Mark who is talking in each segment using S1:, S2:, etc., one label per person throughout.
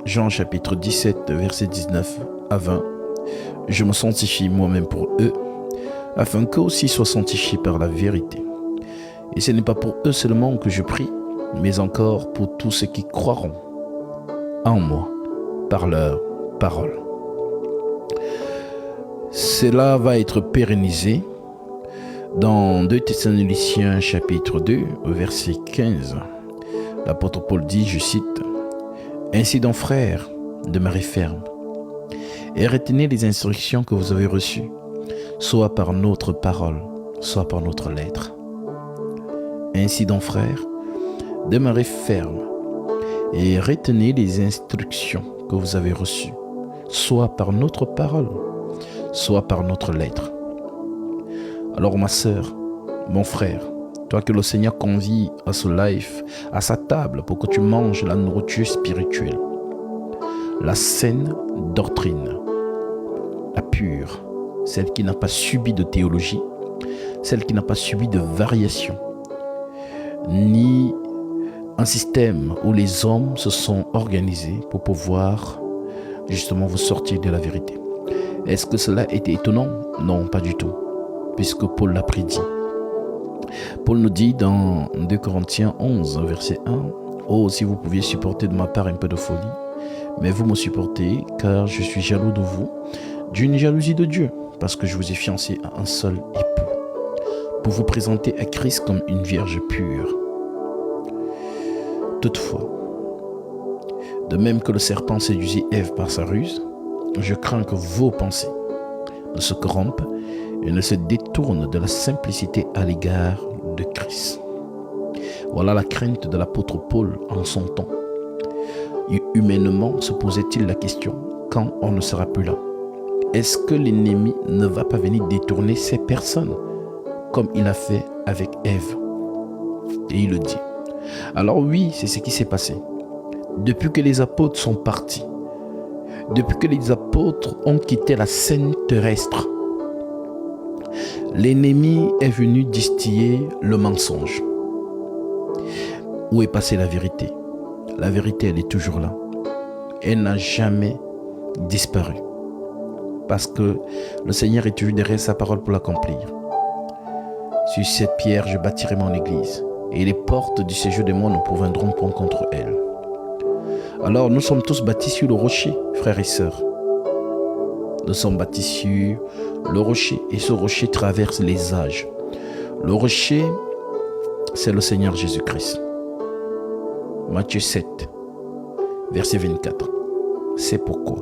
S1: Jean chapitre 17, verset 19 à 20. Je me sanctifie moi-même pour eux, afin qu'eux aussi soient sanctifiés par la vérité. Et ce n'est pas pour eux seulement que je prie, mais encore pour tous ceux qui croiront en moi par leur parole. Cela va être pérennisé dans 2 Thessaloniciens chapitre 2, verset 15. L'apôtre Paul dit, je cite, « Ainsi donc, frères, demeurez fermes et retenez les instructions que vous avez reçues, soit par notre parole, soit par notre lettre. Ainsi donc, frères, demeurez fermes et retenez les instructions que vous avez reçues, soit par notre parole, soit par notre lettre. » Alors ma sœur, mon frère, toi que le Seigneur convie à ce live, à sa table pour que tu manges la nourriture spirituelle, la saine doctrine, la pure, celle qui n'a pas subi de théologie, celle qui n'a pas subi de variation, ni un système où les hommes se sont organisés pour pouvoir justement vous sortir de la vérité. Est-ce que cela était étonnant? Non, pas du tout, puisque Paul l'a prédit. Paul nous dit dans 2 Corinthiens 11, verset 1, « Oh, si vous pouviez supporter de ma part un peu de folie, mais vous me supportez, car je suis jaloux de vous, d'une jalousie de Dieu, parce que je vous ai fiancé à un seul époux, pour vous présenter à Christ comme une vierge pure. » Toutefois, de même que le serpent séduisit Ève par sa ruse, je crains que vos pensées ne se corrompent et ne se détournent de la simplicité à l'égard de Christ. Voilà la crainte de l'apôtre Paul en son temps. Humainement, se posait-il la question, quand on ne sera plus là, est-ce que l'ennemi ne va pas venir détourner ces personnes comme il a fait avec Ève? Et il le dit. Alors oui, c'est ce qui s'est passé. Depuis que les apôtres sont partis, depuis que les apôtres ont quitté la scène terrestre, l'ennemi est venu distiller le mensonge. Où est passée la vérité? La vérité, elle est toujours là. Elle n'a jamais disparu. Parce que le Seigneur est toujours derrière sa parole pour l'accomplir. Sur cette pierre, je bâtirai mon église, et les portes du séjour des morts ne pourront point contre elle. Alors, nous sommes tous bâtis sur le rocher, frères et sœurs. Nous sommes bâtis sur le rocher, et ce rocher traverse les âges. Le rocher, c'est le Seigneur Jésus-Christ. Matthieu 7, verset 24. C'est pourquoi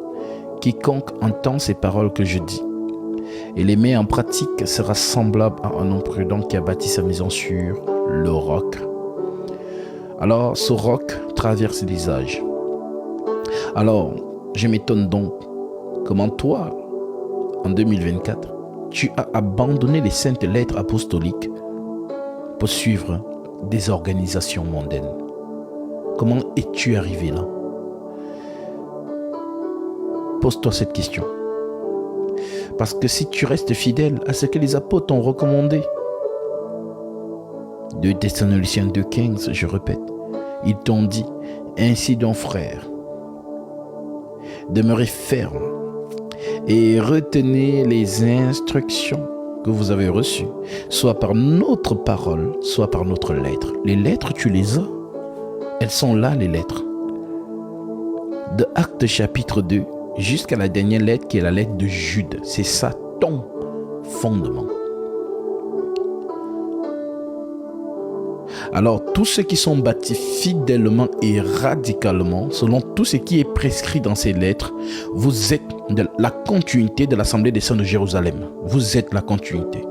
S1: quiconque entend ces paroles que je dis et les met en pratique sera semblable à un homme prudent qui a bâti sa maison sur le roc. Alors, ce roc traverse les âges. Alors, je m'étonne donc comment toi, en 2024, tu as abandonné les saintes lettres apostoliques pour suivre des organisations mondaines. Comment es-tu arrivé là? Pose-toi cette question. Parce que si tu restes fidèle à ce que les apôtres t'ont recommandé, 2 Thessaloniciens 2,15, je répète, ils t'ont dit, ainsi donc frères, demeurez fermes et retenez les instructions que vous avez reçues, soit par notre parole, soit par notre lettre. Les lettres, tu les as. Elles sont là, les lettres. De Actes chapitre 2 jusqu'à la dernière lettre qui est la lettre de Jude. C'est ça ton fondement. Alors, tous ceux qui sont bâtis fidèlement et radicalement, selon tout ce qui est prescrit dans ces lettres, vous êtes la continuité de l'Assemblée des Saints de Jérusalem. Vous êtes la continuité.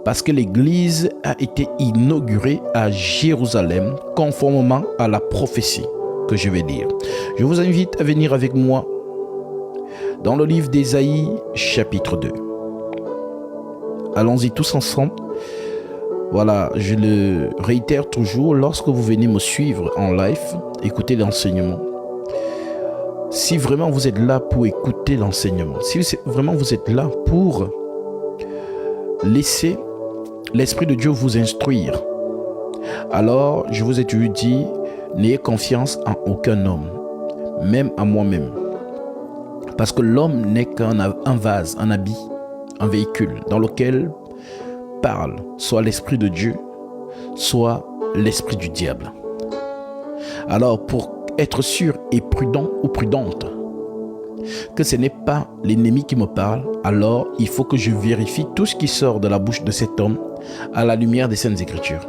S1: Parce que l'Église a été inaugurée à Jérusalem, conformément à la prophétie que je vais lire. Je vous invite à venir avec moi dans le livre d'Ésaïe, chapitre 2. Allons-y tous ensemble. Voilà, je le réitère toujours, lorsque vous venez me suivre en live, écoutez l'enseignement. Si vraiment vous êtes là pour écouter l'enseignement, si vraiment vous êtes là pour laisser l'Esprit de Dieu vous instruire, alors je vous ai toujours dit, n'ayez confiance en aucun homme, même à moi-même. Parce que l'homme n'est qu'un vase, un habit, un véhicule dans lequel parle soit l'Esprit de Dieu, soit l'esprit du diable. Alors, pour être sûr et prudent ou prudente que ce n'est pas l'ennemi qui me parle, alors il faut que je vérifie tout ce qui sort de la bouche de cet homme à la lumière des Saintes Écritures.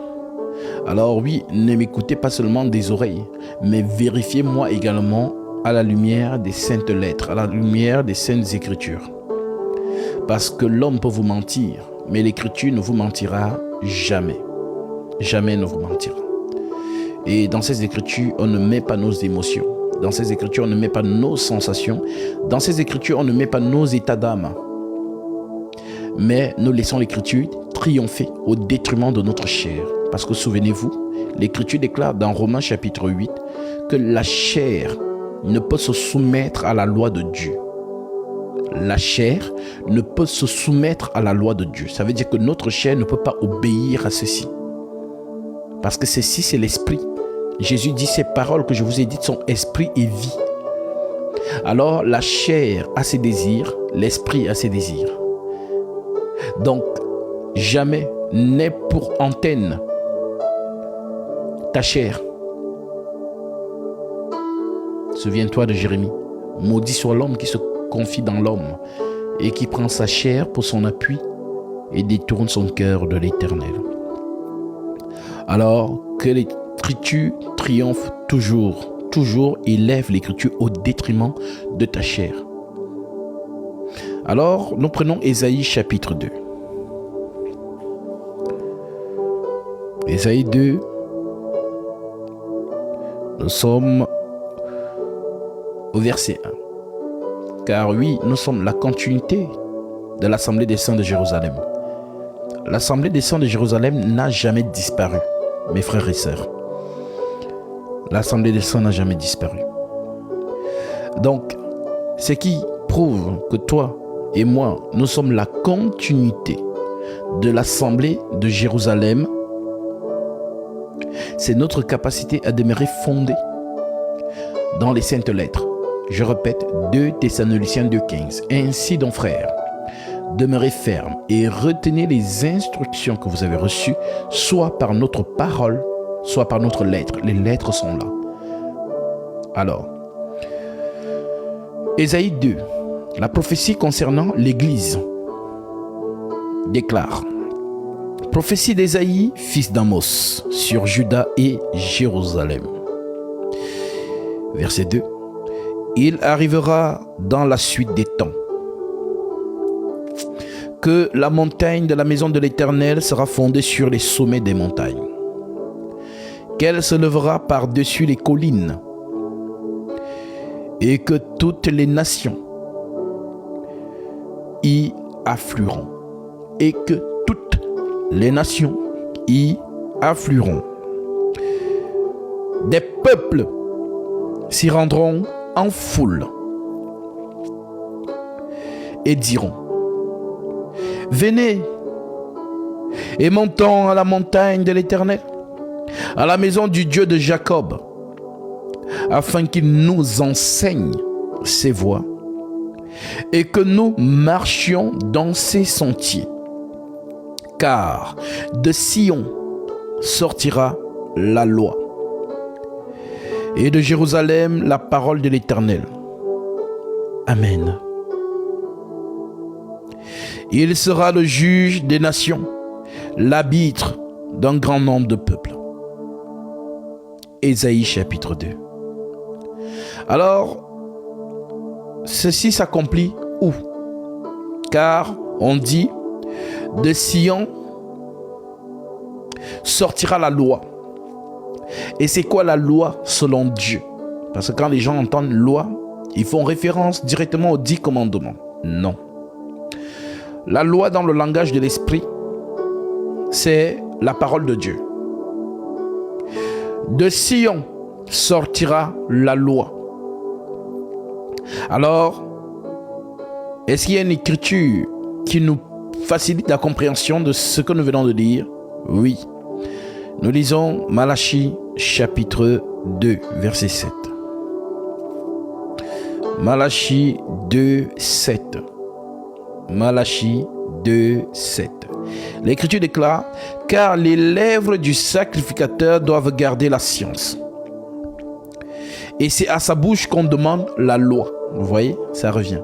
S1: Alors oui, ne m'écoutez pas seulement des oreilles, mais vérifiez-moi également à la lumière des saintes lettres, à la lumière des Saintes Écritures. Parce que l'homme peut vous mentir, mais l'Écriture ne vous mentira jamais. Jamais ne vous mentira. Et dans ces Écritures, on ne met pas nos émotions. Dans ces Écritures, on ne met pas nos sensations. Dans ces Écritures, on ne met pas nos états d'âme. Mais nous laissons l'Écriture triompher au détriment de notre chair. Parce que souvenez-vous, l'Écriture déclare dans Romains chapitre 8 que la chair ne peut se soumettre à la loi de Dieu. La chair ne peut se soumettre à la loi de Dieu. Ça veut dire que notre chair ne peut pas obéir à ceci. Parce que ceci, c'est l'esprit. Jésus dit, ces paroles que je vous ai dites sont esprit et vie. Alors, la chair a ses désirs, l'esprit a ses désirs. Donc, jamais n'aie pour antenne ta chair. Souviens-toi de Jérémie. Maudit soit l'homme qui se confie dans l'homme et qui prend sa chair pour son appui et détourne son cœur de l'Éternel. Alors que l'Écriture triomphe toujours élève l'Écriture au détriment de ta chair. Alors nous prenons Ésaïe chapitre 2. Ésaïe 2, nous sommes au verset 1. Car oui, nous sommes la continuité de l'Assemblée des Saints de Jérusalem. L'Assemblée des Saints de Jérusalem n'a jamais disparu, mes frères et sœurs. L'Assemblée des Saints n'a jamais disparu. Donc, ce qui prouve que toi et moi, nous sommes la continuité de l'Assemblée de Jérusalem, c'est notre capacité à demeurer fondée dans les saintes lettres. Je répète, 2 Thessaloniciens 2,15. Ainsi donc, frères, demeurez fermes et retenez les instructions que vous avez reçues, soit par notre parole, soit par notre lettre. Les lettres sont là. Alors, Ésaïe 2, la prophétie concernant l'Église, déclare: prophétie d'Ésaïe, fils d'Amos, sur Juda et Jérusalem. Verset 2. Il arrivera dans la suite des temps que la montagne de la maison de l'Éternel sera fondée sur les sommets des montagnes, qu'elle se lèvera par-dessus les collines, et que toutes les nations y afflueront, et que toutes les nations y afflueront. Des peuples s'y rendront en foule et diront: venez et montons à la montagne de l'Éternel, à la maison du Dieu de Jacob, afin qu'il nous enseigne ses voies et que nous marchions dans ses sentiers. Car de Sion sortira la loi, et de Jérusalem la parole de l'Éternel. Amen. Il sera le juge des nations, l'arbitre d'un grand nombre de peuples. Ésaïe chapitre 2. Alors, ceci s'accomplit où? Car on dit, de Sion sortira la loi. Et c'est quoi la loi selon Dieu? Parce que quand les gens entendent loi, ils font référence directement aux 10 commandements. Non. La loi dans le langage de l'esprit, c'est la parole de Dieu. De Sion sortira la loi. Alors, est-ce qu'il y a une écriture qui nous facilite la compréhension de ce que nous venons de dire? Oui. Nous lisons Malachie chapitre 2, verset 7. Malachie 2, 7. Malachie 2, 7. L'Écriture déclare, car les lèvres du sacrificateur doivent garder la science. Et c'est à sa bouche qu'on demande la loi. Vous voyez, ça revient.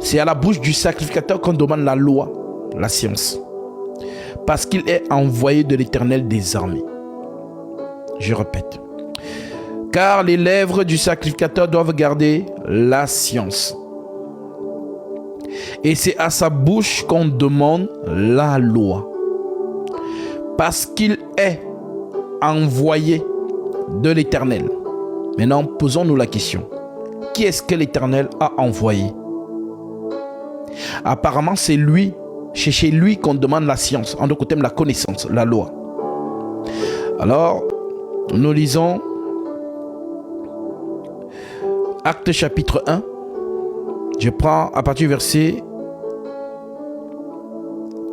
S1: C'est à la bouche du sacrificateur qu'on demande la loi, la science. Parce qu'il est envoyé de l'Éternel des armées. Je répète. Car les lèvres du sacrificateur doivent garder la science. Et c'est à sa bouche qu'on demande la loi. Parce qu'il est envoyé de l'Éternel. Maintenant, posons-nous la question. Qui est-ce que l'Éternel a envoyé? Apparemment, c'est lui. C'est chez lui qu'on demande la science. En d'autres termes, la connaissance, la loi. Alors, nous lisons Actes chapitre 1. Je prends à partir du verset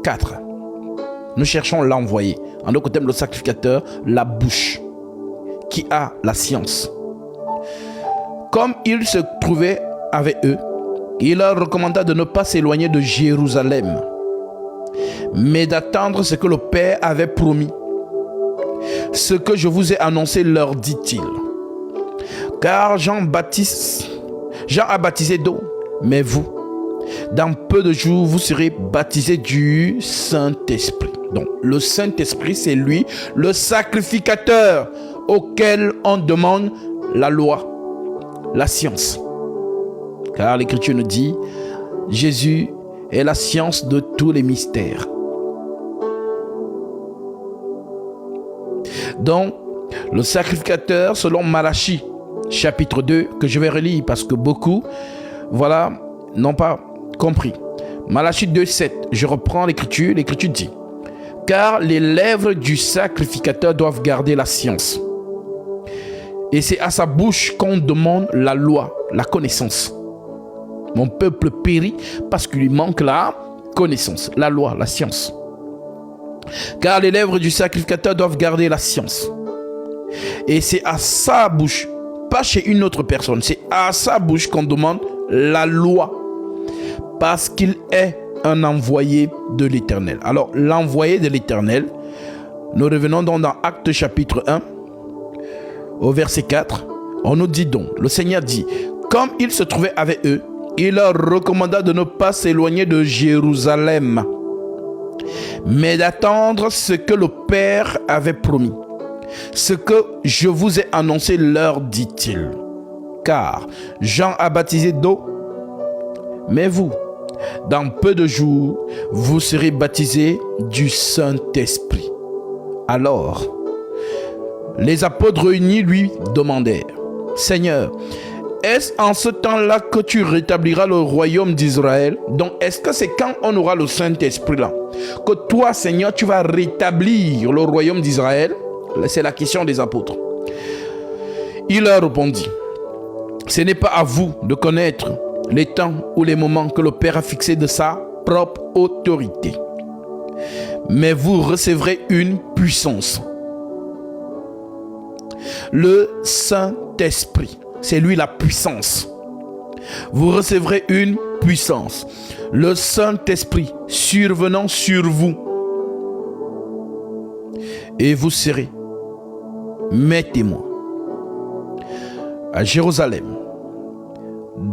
S1: 4. Nous cherchons l'envoyé. En d'autres termes, le sacrificateur, la bouche, qui a la science. Comme il se trouvait avec eux, il leur recommanda de ne pas s'éloigner de Jérusalem, mais d'attendre ce que le Père avait promis. Ce que je vous ai annoncé, leur dit-il. Car Jean a baptisé d'eau, mais vous, dans peu de jours, vous serez baptisés du Saint-Esprit. Donc, le Saint-Esprit, c'est lui, le sacrificateur auquel on demande la loi, la science. Car l'Écriture nous dit, Jésus est la science de tous les mystères. Donc, le sacrificateur, selon Malachie, chapitre 2, que je vais relire parce que beaucoup, n'ont pas compris. Malachie 2, 7, je reprends l'Écriture dit, car les lèvres du sacrificateur doivent garder la science. Et c'est à sa bouche qu'on demande la loi, la connaissance. Mon peuple périt parce qu'il lui manque la connaissance, la loi, la science. Car les lèvres du sacrificateur doivent garder la science. Et c'est à sa bouche, pas chez une autre personne, c'est à sa bouche qu'on demande la loi. Parce qu'il est un envoyé de l'Éternel. Alors, l'envoyé de l'Éternel, nous revenons donc dans Actes chapitre 1, au verset 4. On nous dit donc, le Seigneur dit, comme il se trouvait avec eux, il leur recommanda de ne pas s'éloigner de Jérusalem, mais d'attendre ce que le Père avait promis. Ce que je vous ai annoncé, leur dit-il. Car Jean a baptisé d'eau, mais vous, dans peu de jours, vous serez baptisés du Saint-Esprit. Alors, les apôtres réunis lui demandèrent, Seigneur, est-ce en ce temps-là que tu rétabliras le royaume d'Israël? Donc, est-ce que c'est quand on aura le Saint-Esprit là que toi, Seigneur, tu vas rétablir le royaume d'Israël? C'est la question des apôtres. Il leur répondit, ce n'est pas à vous de connaître les temps ou les moments que le Père a fixés de sa propre autorité. Mais vous recevrez une puissance. Le Saint-Esprit, c'est lui la puissance. Vous recevrez une puissance. Le Saint-Esprit survenant sur vous. Et vous serez mes témoins. À Jérusalem,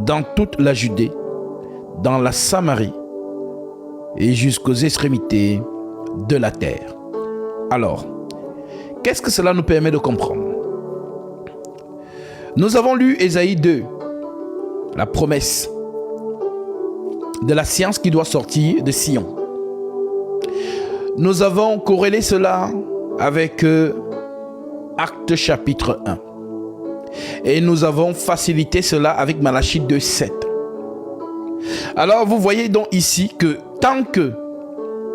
S1: dans toute la Judée, dans la Samarie et jusqu'aux extrémités de la terre. Alors, qu'est-ce que cela nous permet de comprendre? Nous avons lu Ésaïe 2, la promesse de la science qui doit sortir de Sion. Nous avons corrélé cela avec Actes chapitre 1. Et nous avons facilité cela avec Malachie 2, 7. Alors vous voyez donc ici que tant que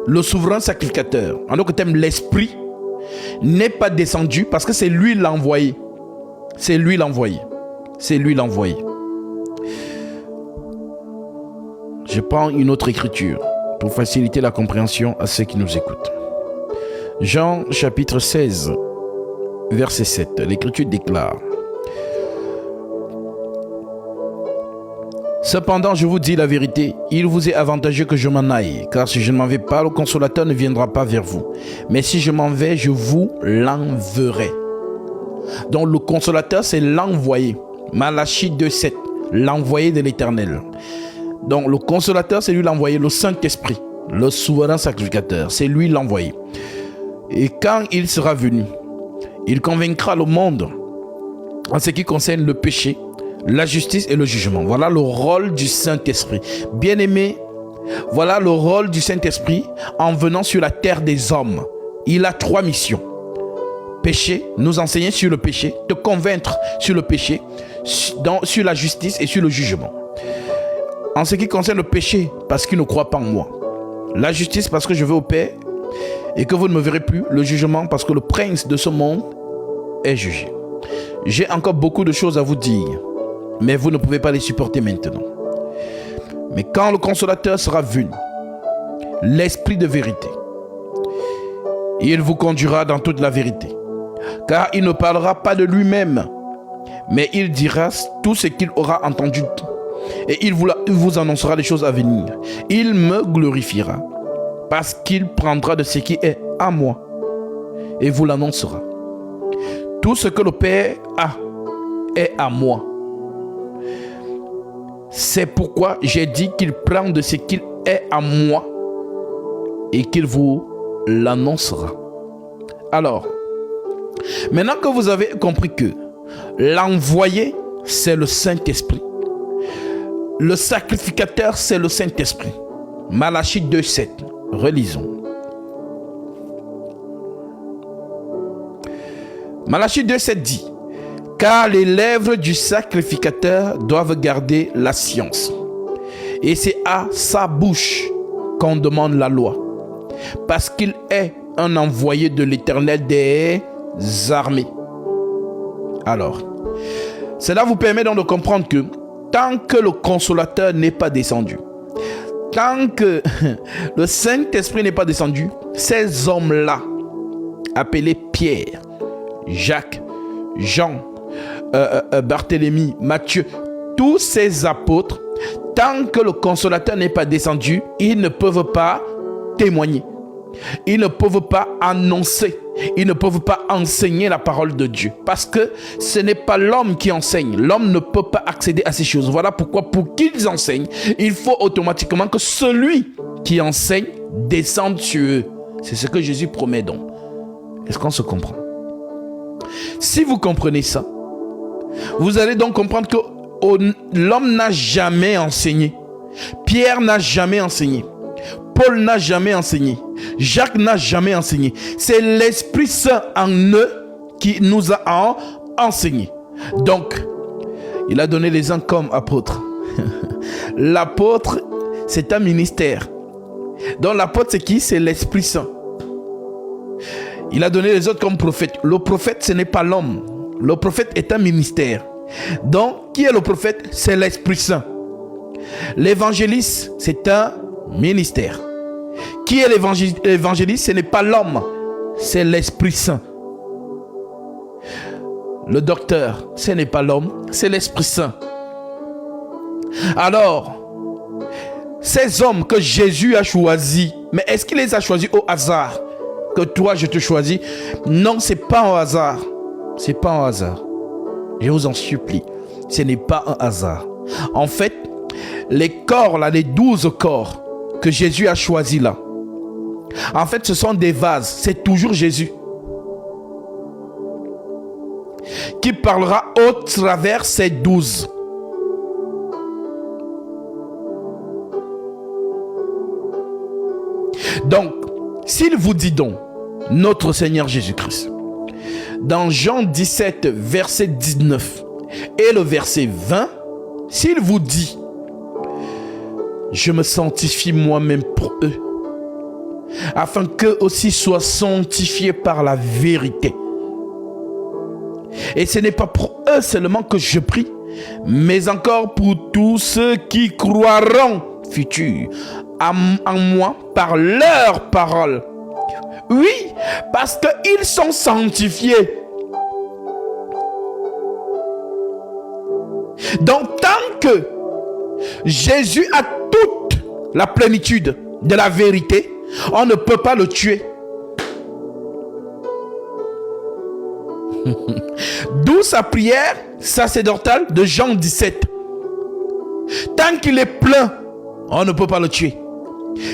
S1: le souverain sacrificateur, en d'autres termes l'esprit, n'est pas descendu, parce que c'est lui l'envoyé. C'est lui l'envoyé. C'est lui l'envoyé. Je prends une autre écriture pour faciliter la compréhension à ceux qui nous écoutent. Jean chapitre 16, verset 7. L'écriture déclare, Cependant, je vous dis la vérité, il vous est avantageux que je m'en aille, car si je ne m'en vais pas, le consolateur ne viendra pas vers vous. Mais si je m'en vais, je vous l'enverrai. Donc le consolateur, c'est l'envoyé. Malachie 2,7, l'envoyé de l'Éternel. Donc le consolateur, c'est lui l'envoyé, le Saint-Esprit, le souverain sacrificateur, c'est lui l'envoyé. Et quand il sera venu, il convaincra le monde en ce qui concerne le péché, la justice et le jugement. Voilà le rôle du Saint-Esprit. Bien-aimé, voilà le rôle du Saint-Esprit en venant sur la terre des hommes. Il a 3 missions. Péché, nous enseigner sur le péché, te convaincre sur le péché, sur la justice et sur le jugement. En ce qui concerne le péché, parce qu'il ne croit pas en moi. La justice, parce que je vais au Père et que vous ne me verrez plus. Le jugement, parce que le prince de ce monde est jugé. J'ai encore beaucoup de choses à vous dire, mais vous ne pouvez pas les supporter maintenant. Mais quand le consolateur sera venu, l'esprit de vérité, il vous conduira dans toute la vérité. Car il ne parlera pas de lui-même, mais il dira tout ce qu'il aura entendu. Et il vous annoncera les choses à venir. Il me glorifiera, parce qu'il prendra de ce qui est à moi et vous l'annoncera. Tout ce que le Père a est à moi. C'est pourquoi j'ai dit qu'il prend de ce qu'il est à moi et qu'il vous l'annoncera. Alors, maintenant que vous avez compris que l'envoyé, c'est le Saint-Esprit. Le sacrificateur, c'est le Saint-Esprit. Malachie 2,7. Relisons. Malachie 2,7 dit: car les lèvres du sacrificateur doivent garder la science. Et c'est à sa bouche qu'on demande la loi. Parce qu'il est un envoyé de l'Éternel des armées. Alors, cela vous permet donc de comprendre que tant que le consolateur n'est pas descendu, tant que le Saint-Esprit n'est pas descendu, ces hommes-là, appelés Pierre, Jacques, Jean, Barthélemy, Matthieu, tous ces apôtres, tant que le consolateur n'est pas descendu, ils ne peuvent pas témoigner. Ils ne peuvent pas annoncer. Ils ne peuvent pas enseigner la parole de Dieu. Parce que ce n'est pas l'homme qui enseigne. L'homme ne peut pas accéder à ces choses. Voilà pourquoi, pour qu'ils enseignent, il faut automatiquement que celui qui enseigne descende sur eux. C'est ce que Jésus promet donc. Est-ce qu'on se comprend? Si vous comprenez ça, vous allez donc comprendre que l'homme n'a jamais enseigné. Pierre n'a jamais enseigné. Paul n'a jamais enseigné. Jacques n'a jamais enseigné. C'est l'Esprit Saint en eux qui nous a enseigné. Donc, il a donné les uns comme apôtres. L'apôtre, c'est un ministère. Donc l'apôtre, c'est qui? C'est l'Esprit Saint. Il a donné les autres comme prophètes. Le prophète, ce n'est pas l'homme. Le prophète est un ministère. Donc, qui est le prophète? C'est l'Esprit Saint. L'évangéliste, c'est un ministère. Qui est l'évangéliste? Ce n'est pas l'homme, c'est l'Esprit Saint. Le docteur, ce n'est pas l'homme, c'est l'Esprit Saint. Alors, ces hommes que Jésus a choisis, mais est-ce qu'il les a choisis au hasard? Que toi je te choisis? Non, c'est pas un hasard. C'est pas un hasard. Je vous en supplie, ce n'est pas un hasard. En fait, les corps là, les 12 corps que Jésus a choisis là, en fait ce sont des vases. C'est toujours Jésus qui parlera au travers ces 12. Donc, s'il vous dit donc, notre Seigneur Jésus-Christ, dans Jean 17, verset 19 et le verset 20, s'il vous dit: je me sanctifie moi-même pour eux, afin qu'eux aussi soient sanctifiés par la vérité. Et ce n'est pas pour eux seulement que je prie, mais encore pour tous ceux qui croiront futur en moi par leur parole. Oui, parce qu'ils sont sanctifiés. Donc tant que Jésus a toute la plénitude de la vérité. On ne peut pas le tuer. D'où sa prière sacerdotale de Jean 17. Tant qu'il est plein, on ne peut pas le tuer.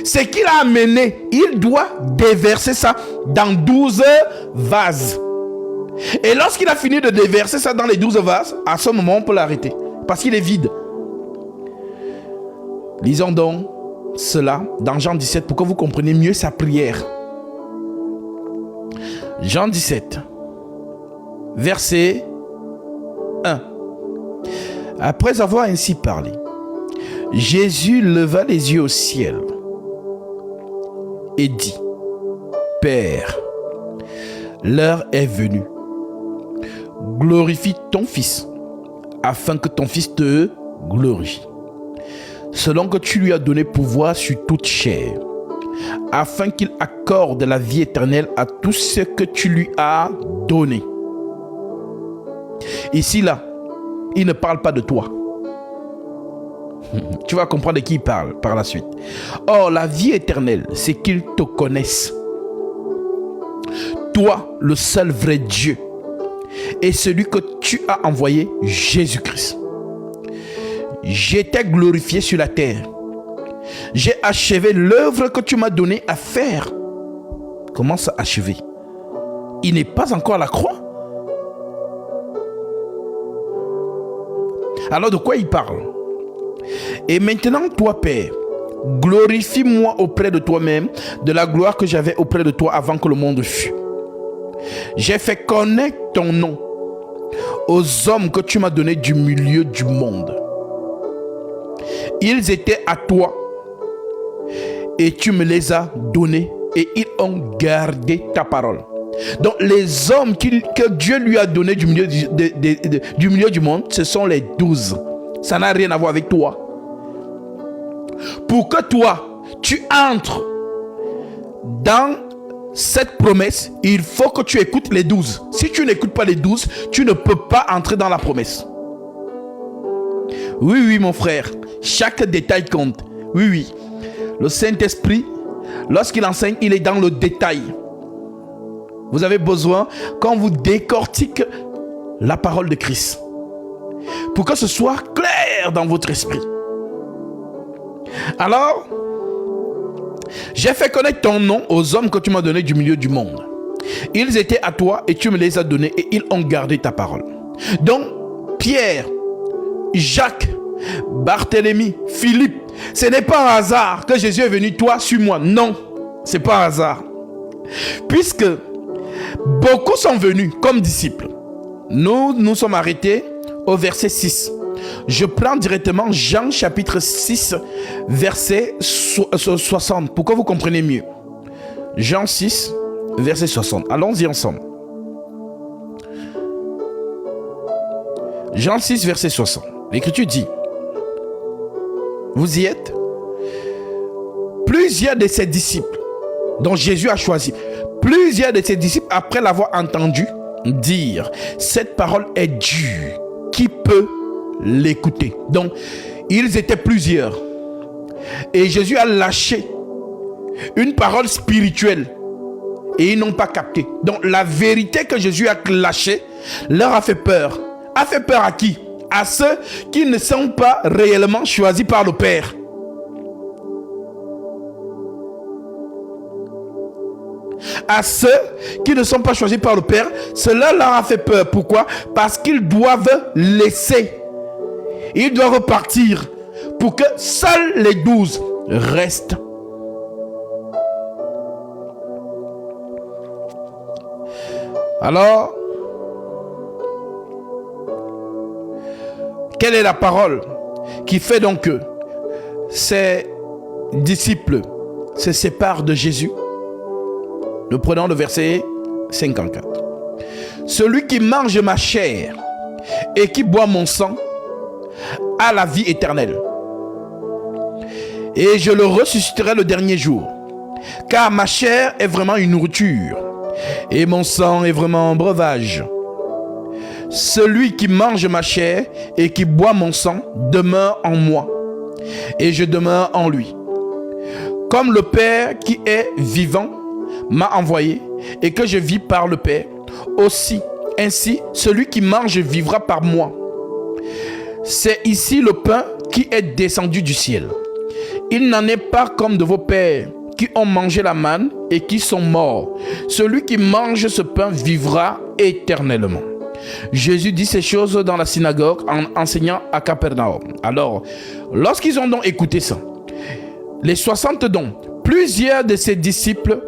S1: Ce qu'il a amené, il doit déverser ça dans 12 vases. Et lorsqu'il a fini de déverser ça dans les 12 vases, à ce moment, on peut l'arrêter. Parce qu'il est vide. Lisons donc cela dans Jean 17 pour que vous compreniez mieux sa prière. Jean 17, verset 1. Après avoir ainsi parlé, Jésus leva les yeux au ciel et dit: Père, l'heure est venue. Glorifie ton Fils, afin que ton Fils te glorifie, selon que tu lui as donné pouvoir sur toute chair, afin qu'il accorde la vie éternelle à tout ce que tu lui as donné. Ici, là, il ne parle pas de toi. Tu vas comprendre de qui il parle par la suite. Or, la vie éternelle, c'est qu'ils te connaissent. Toi, le seul vrai Dieu, et celui que tu as envoyé, Jésus-Christ. J'étais glorifié sur la terre. J'ai achevé l'œuvre que tu m'as donné à faire. Comment ça achever? Il n'est pas encore à la croix. Alors de quoi il parle? Et maintenant, toi, Père, glorifie-moi auprès de toi-même de la gloire que j'avais auprès de toi avant que le monde fût. J'ai fait connaître ton nom aux hommes que tu m'as donnés du milieu du monde. Ils étaient à toi et tu me les as donnés et ils ont gardé ta parole. Donc les hommes que Dieu lui a donnés du milieu du monde, ce sont les 12. Ça n'a rien à voir avec toi. Pour que toi, tu entres dans cette promesse, il faut que tu écoutes les 12. Si tu n'écoutes pas les 12, tu ne peux pas entrer dans la promesse. Oui, oui, mon frère. Chaque détail compte. Oui, oui. Le Saint-Esprit, lorsqu'il enseigne, il est dans le détail. Vous avez besoin qu'on vous décortique la parole de Christ, pour que ce soit clair dans votre esprit. Alors, j'ai fait connaître ton nom aux hommes que tu m'as donnés du milieu du monde. Ils étaient à toi et tu me les as donnés et ils ont gardé ta parole. Donc, Pierre, Jacques, Barthélemy, Philippe, ce n'est pas un hasard que Jésus est venu, toi, suis-moi. Non, c'est pas un hasard. Puisque beaucoup sont venus comme disciples. Nous sommes arrêtés au verset 6. Je prends directement Jean chapitre 6, verset 60, pour que vous compreniez mieux. Jean 6, verset 60. Allons-y ensemble. Jean 6, verset 60. L'Écriture dit: vous y êtes? Plusieurs de ses disciples, dont Jésus a choisi, plusieurs de ses disciples, après l'avoir entendu dire: cette parole est dure, qui peut l'écouter? Donc, ils étaient plusieurs. Et Jésus a lâché une parole spirituelle. Et ils n'ont pas capté. Donc, la vérité que Jésus a lâchée leur a fait peur. A fait peur à qui? À ceux qui ne sont pas réellement choisis par le Père. À ceux qui ne sont pas choisis par le Père, cela leur a fait peur. Pourquoi? Parce qu'ils doivent laisser. Ils doivent repartir pour que seuls les 12 restent. Alors, quelle est la parole qui fait donc que ces disciples se séparent de Jésus? Nous prenons le verset 54. Celui qui mange ma chair et qui boit mon sang a la vie éternelle. Et je le ressusciterai le dernier jour. Car ma chair est vraiment une nourriture et mon sang est vraiment un breuvage. Celui qui mange ma chair et qui boit mon sang demeure en moi et je demeure en lui. Comme le Père qui est vivant m'a envoyé et que je vis par le Père, ainsi celui qui mange vivra par moi. C'est ici le pain qui est descendu du ciel. Il n'en est pas comme de vos pères qui ont mangé la manne et qui sont morts. Celui qui mange ce pain vivra éternellement. Jésus dit ces choses dans la synagogue en enseignant à Capernaum. Alors, lorsqu'ils ont donc écouté ça, les 60 dons, plusieurs de ses disciples,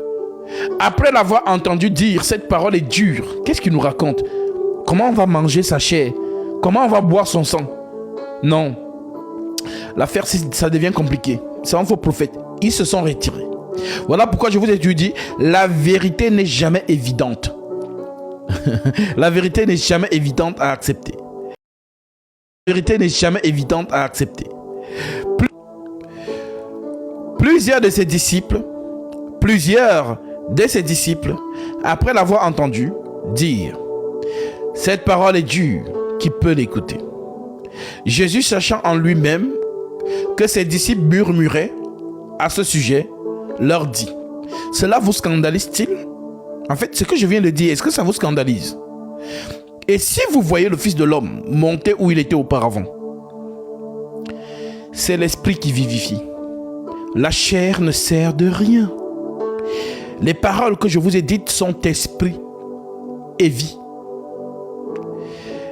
S1: après l'avoir entendu dire cette parole est dure, qu'est-ce qu'il nous raconte? Comment on va manger sa chair? Comment on va boire son sang? Non. L'affaire, ça devient compliqué. C'est un faux prophète. Ils se sont retirés. Voilà pourquoi je vous ai dit, la vérité n'est jamais évidente. La vérité n'est jamais évidente à accepter. La vérité n'est jamais évidente à accepter. Plusieurs de ses disciples, après l'avoir entendu dire, cette parole est dure, qui peut l'écouter? Jésus, sachant en lui-même que ses disciples murmuraient à ce sujet, leur dit, cela vous scandalise-t-il? En fait, ce que je viens de dire, est-ce que ça vous scandalise? Et si vous voyez le Fils de l'homme monter où il était auparavant, c'est l'esprit qui vivifie. La chair ne sert de rien. Les paroles que je vous ai dites sont esprit et vie.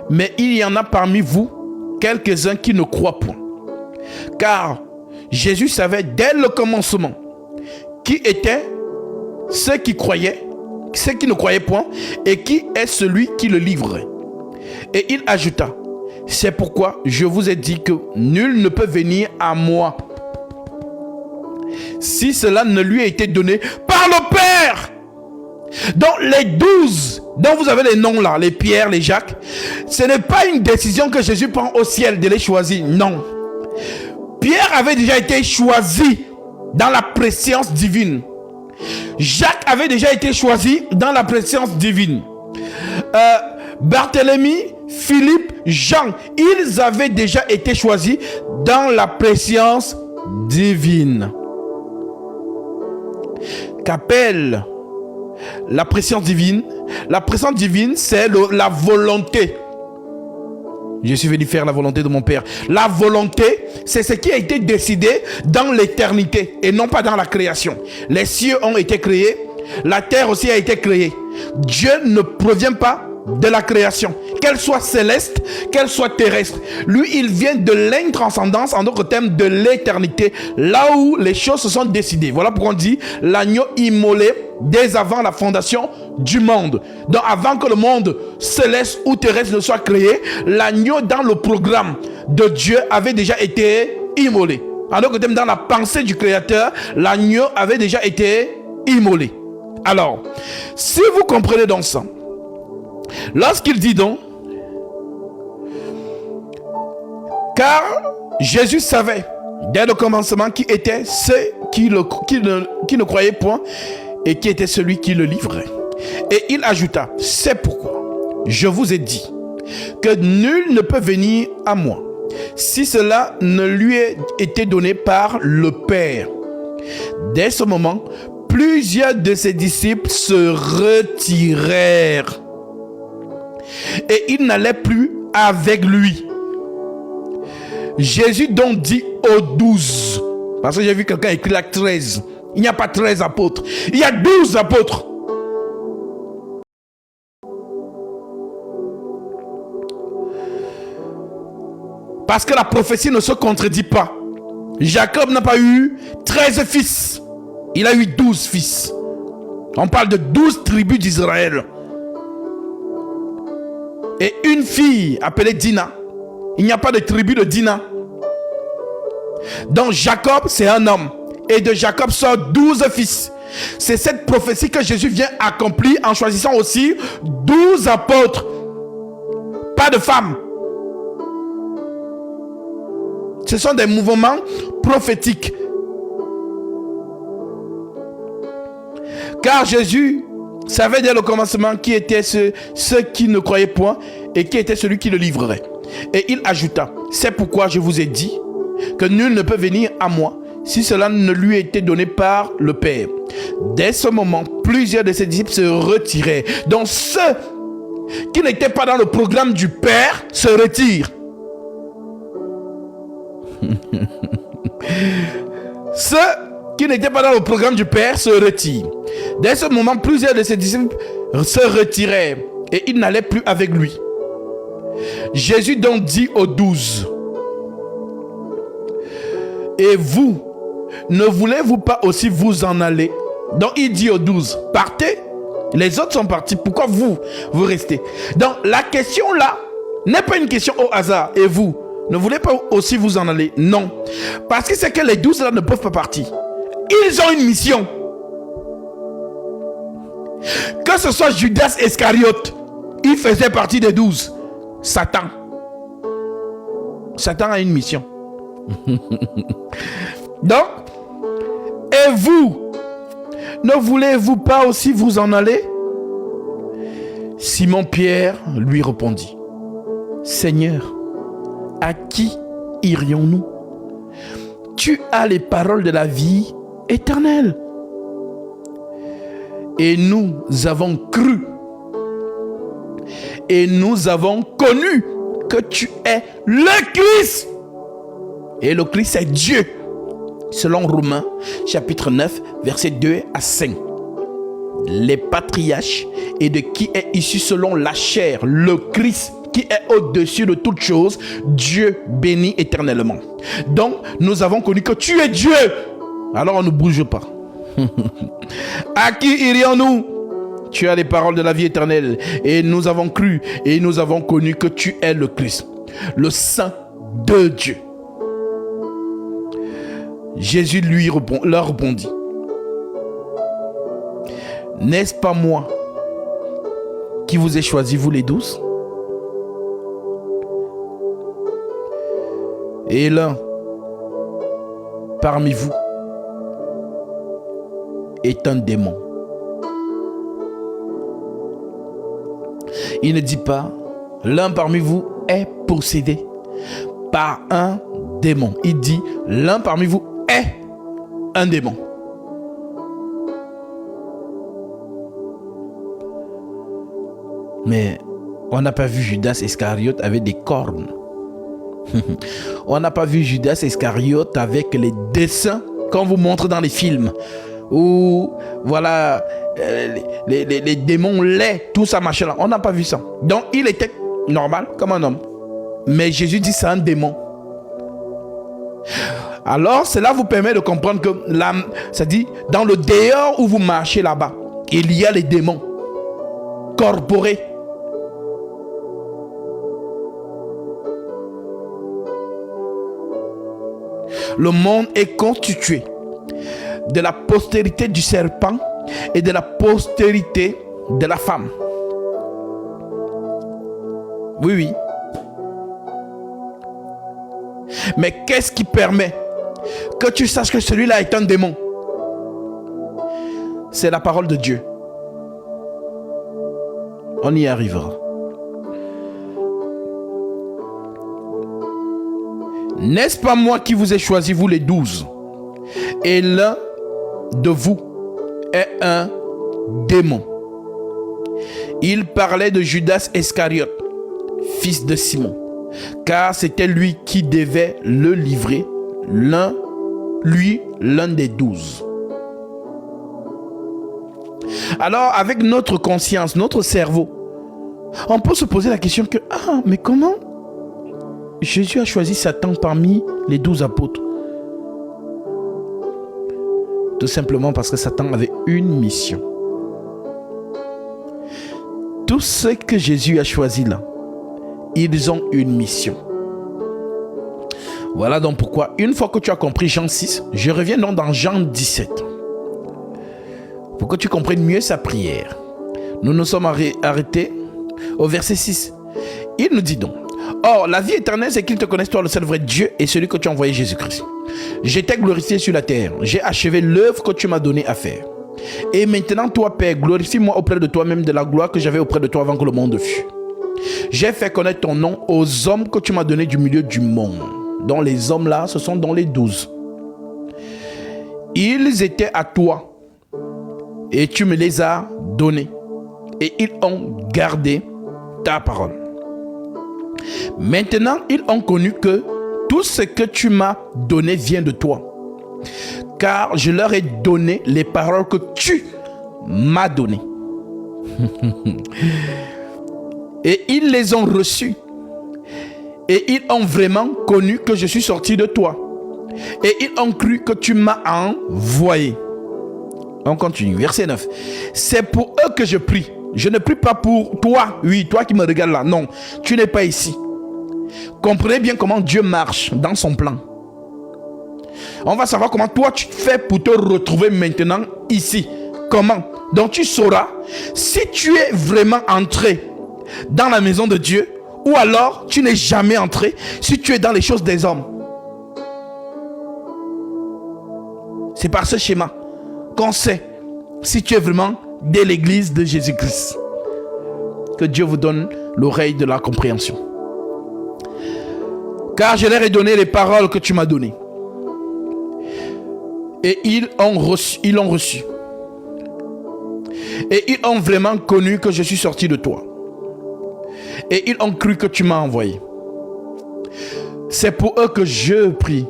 S1: Mais il y en a parmi vous quelques-uns qui ne croient point. Car Jésus savait dès le commencement qui étaient ceux qui croyaient, ceux qui ne croyaient point, et qui est celui qui le livrerait. Et il ajouta, c'est pourquoi je vous ai dit que nul ne peut venir à moi si cela ne lui a été donné par le Père. Donc les 12 dont vous avez les noms là, les Pierre, les Jacques, ce n'est pas une décision que Jésus prend au ciel de les choisir, non. Pierre avait déjà été choisi dans la préscience divine. Jacques avait déjà été choisi dans la préscience divine. Barthélemy, Philippe, Jean, ils avaient déjà été choisis dans la préscience divine. Qu'appelle la préscience divine? La préscience divine, c'est la volonté. Je suis venu faire la volonté de mon Père. La volonté, c'est ce qui a été décidé dans l'éternité et non pas dans la création. Les cieux ont été créés, la terre aussi a été créée. Dieu ne provient pas de la création, qu'elle soit céleste, qu'elle soit terrestre. Lui, il vient de l'intranscendance, en d'autres termes, de l'éternité, là où les choses se sont décidées. Voilà pourquoi on dit l'agneau immolé dès avant la fondation du monde. Donc avant que le monde céleste ou terrestre ne soit créé, l'agneau dans le programme de Dieu avait déjà été immolé. En d'autres termes, dans la pensée du Créateur, l'agneau avait déjà été immolé. Alors, si vous comprenez donc ça, lorsqu'il dit donc, car Jésus savait dès le commencement qui étaient ceux qui ne croyaient point et qui était celui qui le livrait. Et il ajouta, c'est pourquoi je vous ai dit que nul ne peut venir à moi si cela ne lui ait été donné par le Père. Dès ce moment, plusieurs de ses disciples se retirèrent et ils n'allaient plus avec lui. Jésus donc dit aux 12, parce que j'ai vu quelqu'un écrire là 13. Il n'y a pas 13 apôtres, il y a 12 apôtres. Parce que la prophétie ne se contredit pas. Jacob n'a pas eu 13 fils, il a eu 12 fils. On parle de 12 tribus d'Israël. Et une fille appelée Dina. Il n'y a pas de tribu de Dina. Donc Jacob, c'est un homme. Et de Jacob sortent 12 fils. C'est cette prophétie que Jésus vient accomplir en choisissant aussi 12 apôtres. Pas de femmes. Ce sont des mouvements prophétiques. Car Jésus savait dès le commencement qui étaient ceux qui ne croyaient point et qui était celui qui le livrerait. Et il ajouta, c'est pourquoi je vous ai dit que nul ne peut venir à moi si cela ne lui était donné par le Père. Dès ce moment, plusieurs de ses disciples se retiraient. Donc ceux qui n'étaient pas dans le programme du Père se retirent. Ceux qui n'étaient pas dans le programme du Père se retirent. Dès ce moment, plusieurs de ses disciples se retiraient et ils n'allaient plus avec lui. Jésus donc dit aux 12, et vous, ne voulez-vous pas aussi vous en aller? Donc il dit aux 12, partez. Les autres sont partis, pourquoi vous restez? Donc la question là n'est pas une question au hasard. Et vous, ne voulez pas aussi vous en aller? Non, parce que c'est que les 12 là ne peuvent pas partir. Ils ont une mission. Que ce soit Judas Iscariote, il faisait partie des 12. Satan a une mission. Donc, et vous, ne voulez-vous pas aussi vous en aller? Simon-Pierre lui répondit, Seigneur, à qui irions-nous? Tu as les paroles de la vie éternelle. Et nous avons cru. Et nous avons connu que tu es le Christ. Et le Christ, c'est Dieu. Selon Romains, chapitre 9, versets 2 à 5. Les patriarches et de qui est issu selon la chair, le Christ, qui est au-dessus de toutes choses, Dieu béni éternellement. Donc, nous avons connu que tu es Dieu. Alors, on ne bouge pas. À qui irions-nous? Tu as les paroles de la vie éternelle. Et nous avons cru et nous avons connu que tu es le Christ, le Saint de Dieu. Jésus leur répondit, n'est-ce pas moi qui vous ai choisi, vous les 12? Et l'un parmi vous est un démon. Il ne dit pas, l'un parmi vous est possédé par un démon. Il dit, l'un parmi vous est un démon. Mais on n'a pas vu Judas Iscariote avec des cornes. On n'a pas vu Judas Iscariote avec les dessins qu'on vous montre dans les films. Où, voilà, les démons laids, tout ça, machin là. On n'a pas vu ça. Donc, il était normal, comme un homme. Mais Jésus dit, c'est un démon. Alors, cela vous permet de comprendre que, ça dit, dans le dehors où vous marchez là-bas, il y a les démons corporés. Le monde est constitué de la postérité du serpent et de la postérité de la femme. Oui, oui. Mais qu'est-ce qui permet que tu saches que celui-là est un démon? C'est la parole de Dieu. On y arrivera. N'est-ce pas moi qui vous ai choisi, vous les 12? Et l'un de vous est un démon. Il parlait de Judas Iscariote, fils de Simon, car c'était lui qui devait le livrer, l'un des 12. Alors, avec notre conscience, notre cerveau, on peut se poser la question que, mais comment Jésus a choisi Satan parmi les 12 apôtres? Tout simplement parce que Satan avait une mission. Tous ceux que Jésus a choisis là, ils ont une mission. Voilà donc pourquoi, une fois que tu as compris Jean 6, je reviens donc dans Jean 17. Pour que tu comprennes mieux sa prière. Nous nous sommes arrêtés au verset 6. Il nous dit donc, or, la vie éternelle, c'est qu'ils te connaissent, toi, le seul vrai Dieu, et celui que tu as envoyé, Jésus-Christ. Je t'ai glorifié sur la terre. J'ai achevé l'œuvre que tu m'as donnée à faire. Et maintenant, toi, Père, glorifie-moi auprès de toi-même de la gloire que j'avais auprès de toi avant que le monde fût. J'ai fait connaître ton nom aux hommes que tu m'as donnés du milieu du monde. dont les hommes là, ce sont dans les 12. Ils étaient à toi et tu me les as donnés et ils ont gardé ta parole. Maintenant, ils ont connu que tout ce que tu m'as donné vient de toi, car je leur ai donné les paroles que tu m'as données. Et ils les ont reçues. Et ils ont vraiment connu que je suis sorti de toi. Et ils ont cru que tu m'as envoyé. On continue, verset 9. C'est pour eux que je prie. Je ne prie pas pour toi. Oui, toi qui me regardes là. Non, tu n'es pas ici. Comprenez bien comment Dieu marche dans son plan. On va savoir comment toi tu fais pour te retrouver maintenant ici. Comment? Donc tu sauras si tu es vraiment entré dans la maison de Dieu ou alors tu n'es jamais entré si tu es dans les choses des hommes. C'est par ce schéma qu'on sait si tu es vraiment de l'église de Jésus-Christ. Que Dieu vous donne l'oreille de la compréhension. Car je leur ai donné les paroles que tu m'as données. Et ils ont reçu. Et ils ont vraiment connu que je suis sorti de toi. Et ils ont cru que tu m'as envoyé. C'est pour eux que je prie.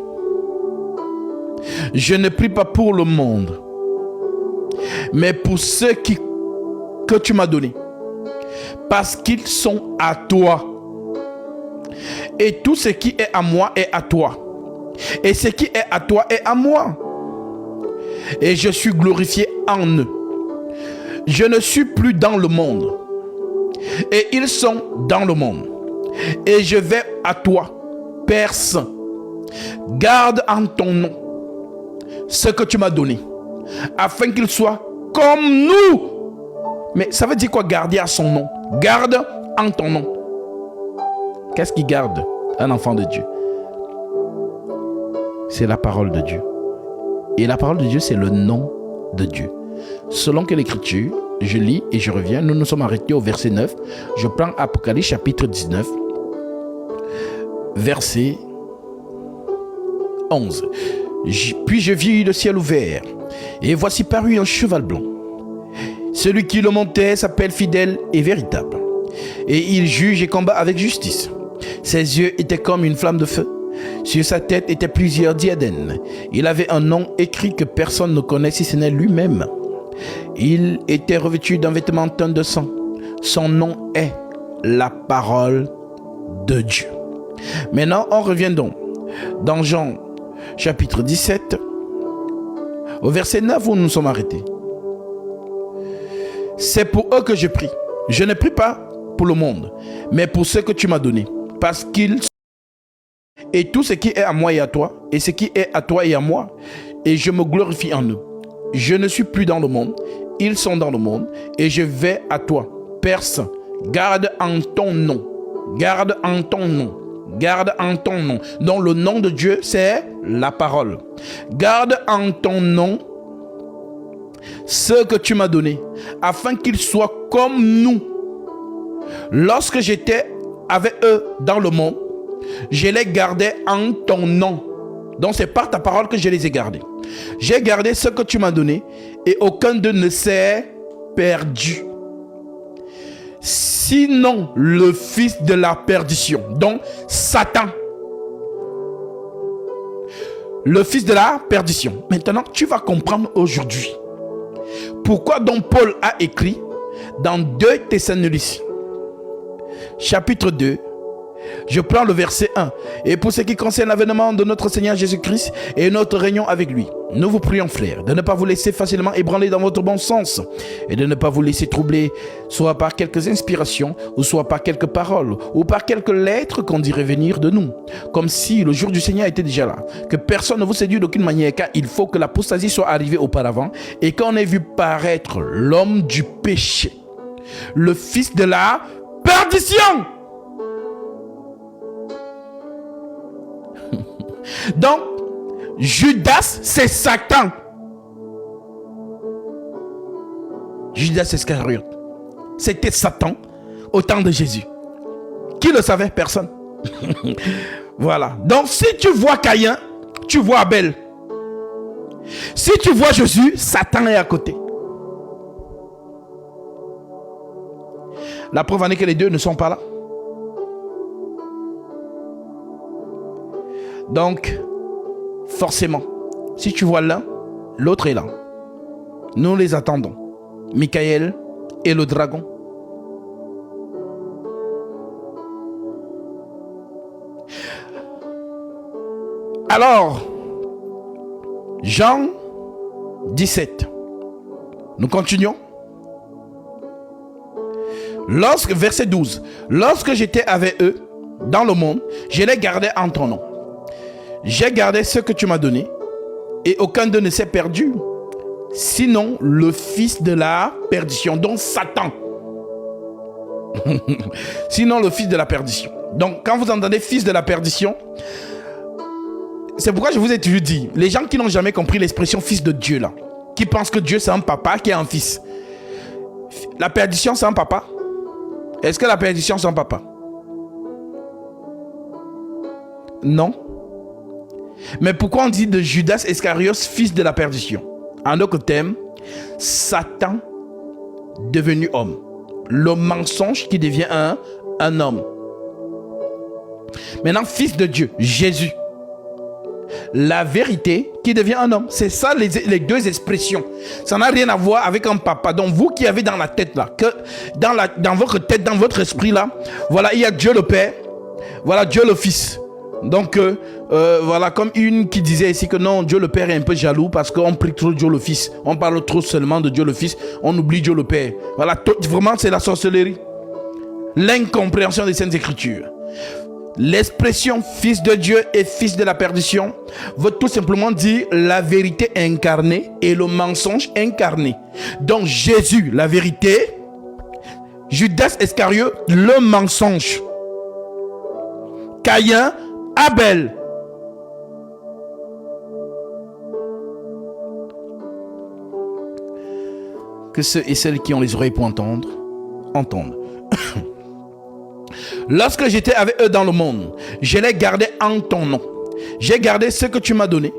S1: Je ne prie pas pour le monde, mais pour ceux que tu m'as donnés, parce qu'ils sont à toi. Et tout ce qui est à moi est à toi. Et ce qui est à toi est à moi. Et je suis glorifié en eux. Je ne suis plus dans le monde. Et ils sont dans le monde. Et je vais à toi, Père Saint. Garde en ton nom ce que tu m'as donné, afin qu'il soit comme nous. Mais ça veut dire quoi, garder à son nom? Garde en ton nom. Qu'est-ce qui garde un enfant de Dieu? C'est la parole de Dieu. Et la parole de Dieu, c'est le nom de Dieu. Selon que l'Écriture, je lis et je reviens, nous nous sommes arrêtés au verset 9. Je prends Apocalypse chapitre 19, verset 11. Puis je vis le ciel ouvert, et voici parut un cheval blanc. Celui qui le montait s'appelle fidèle et véritable, et il juge et combat avec justice. Ses yeux étaient comme une flamme de feu. Sur sa tête étaient plusieurs diadèmes. Il avait un nom écrit que personne ne connaît si ce n'est lui-même. Il était revêtu d'un vêtement teint de sang. Son nom est la parole de Dieu. Maintenant, on revient donc dans Jean chapitre 17, au verset 9 où nous nous sommes arrêtés. C'est pour eux que je prie. Je ne prie pas pour le monde, mais pour ceux que tu m'as donnés, parce qu'ils sont. Et tout ce qui est à moi et à toi, et ce qui est à toi et à moi, et je me glorifie en eux. Je ne suis plus dans le monde, ils sont dans le monde, et je vais à toi, Père Saint. Garde en ton nom. Garde en ton nom. Garde en ton nom. Donc le nom de Dieu, c'est la parole. Garde en ton nom ce que tu m'as donné, afin qu'ils soient comme nous. Lorsque j'étais avec eux dans le monde, je les gardais en ton nom. Donc c'est par ta parole que je les ai gardés. J'ai gardé ce que tu m'as donné, et aucun d'eux ne s'est perdu. Sinon le fils de la perdition, donc Satan. Le fils de la perdition. Maintenant, tu vas comprendre aujourd'hui pourquoi donc Paul a écrit dans 2 Thessaloniciens, chapitre 2, je prends le verset 1. Et pour ce qui concerne l'avènement de notre Seigneur Jésus-Christ et notre réunion avec lui, nous vous prions, frères, de ne pas vous laisser facilement ébranler dans votre bon sens et de ne pas vous laisser troubler, soit par quelques inspirations, ou soit par quelques paroles, ou par quelques lettres qu'on dirait venir de nous, comme si le jour du Seigneur était déjà là. Que personne ne vous séduise d'aucune manière, car il faut que l'apostasie soit arrivée auparavant et qu'on ait vu paraître l'homme du péché, le fils de la perdition. Donc, Judas, c'est Satan. Judas Iscariote, c'était Satan au temps de Jésus. Qui le savait? Personne. Voilà. Donc, si tu vois Caïn, tu vois Abel. Si tu vois Jésus, Satan est à côté. La preuve en est que les deux ne sont pas là. Donc, forcément, si tu vois l'un, l'autre est là. Nous les attendons. Michael et le dragon. Alors, Jean 17. Nous continuons. Verset 12. Lorsque j'étais avec eux dans le monde, je les gardais en ton nom. J'ai gardé ce que tu m'as donné, et aucun d'eux ne s'est perdu, sinon le fils de la perdition, donc Satan. Sinon le fils de la perdition. Donc quand vous entendez fils de la perdition, c'est pourquoi je vous ai toujours dit, les gens qui n'ont jamais compris l'expression fils de Dieu là, qui pensent que Dieu c'est un papa qui est un fils. La perdition c'est un papa? Est-ce que la perdition c'est un papa? Non. Mais pourquoi on dit de Judas Iscariot fils de la perdition? En d'autres termes, Satan devenu homme. Le mensonge qui devient un homme. Maintenant, fils de Dieu, Jésus. La vérité qui devient un homme. C'est ça les deux expressions. Ça n'a rien à voir avec un papa. Donc vous qui avez dans la tête là, que dans votre tête, dans votre esprit là, voilà, il y a Dieu le Père, voilà Dieu le Fils. Donc voilà, comme une qui disait ici que non, Dieu le Père est un peu jaloux parce qu'on prie trop Dieu le Fils. On parle trop seulement de Dieu le Fils, on oublie Dieu le Père. Voilà, vraiment c'est la sorcellerie. L'incompréhension des Saintes Écritures. L'expression fils de Dieu et fils de la perdition veut tout simplement dire la vérité incarnée et le mensonge incarné. Donc Jésus, la vérité, Judas Iscariot, le mensonge, Caïn, Abel. Que ceux et celles qui ont les oreilles pour entendre, entendent. Lorsque j'étais avec eux dans le monde, je les gardais en ton nom. J'ai gardé ce que tu m'as donné,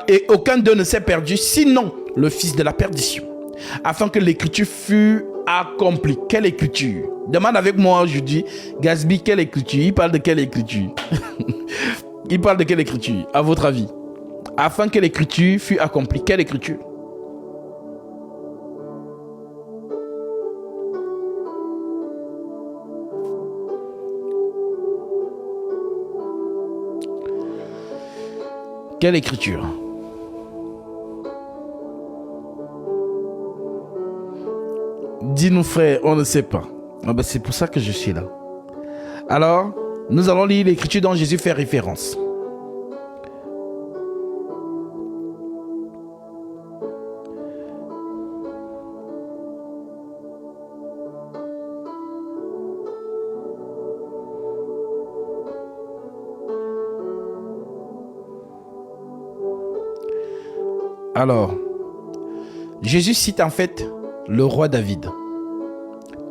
S1: et aucun d'eux ne s'est perdu, sinon le fils de la perdition, afin que l'écriture fût accomplie. Quelle écriture? Demande avec moi, je dis, Gasby, quelle écriture? Il parle de quelle écriture? Il parle de quelle écriture, à votre avis? Afin que l'écriture fût accomplie. Quelle écriture? Quelle écriture? Dis-nous frère, on ne sait pas. Ah ben c'est pour ça que je suis là. Alors, nous allons lire l'écriture dont Jésus fait référence. Alors, Jésus cite en fait le roi David.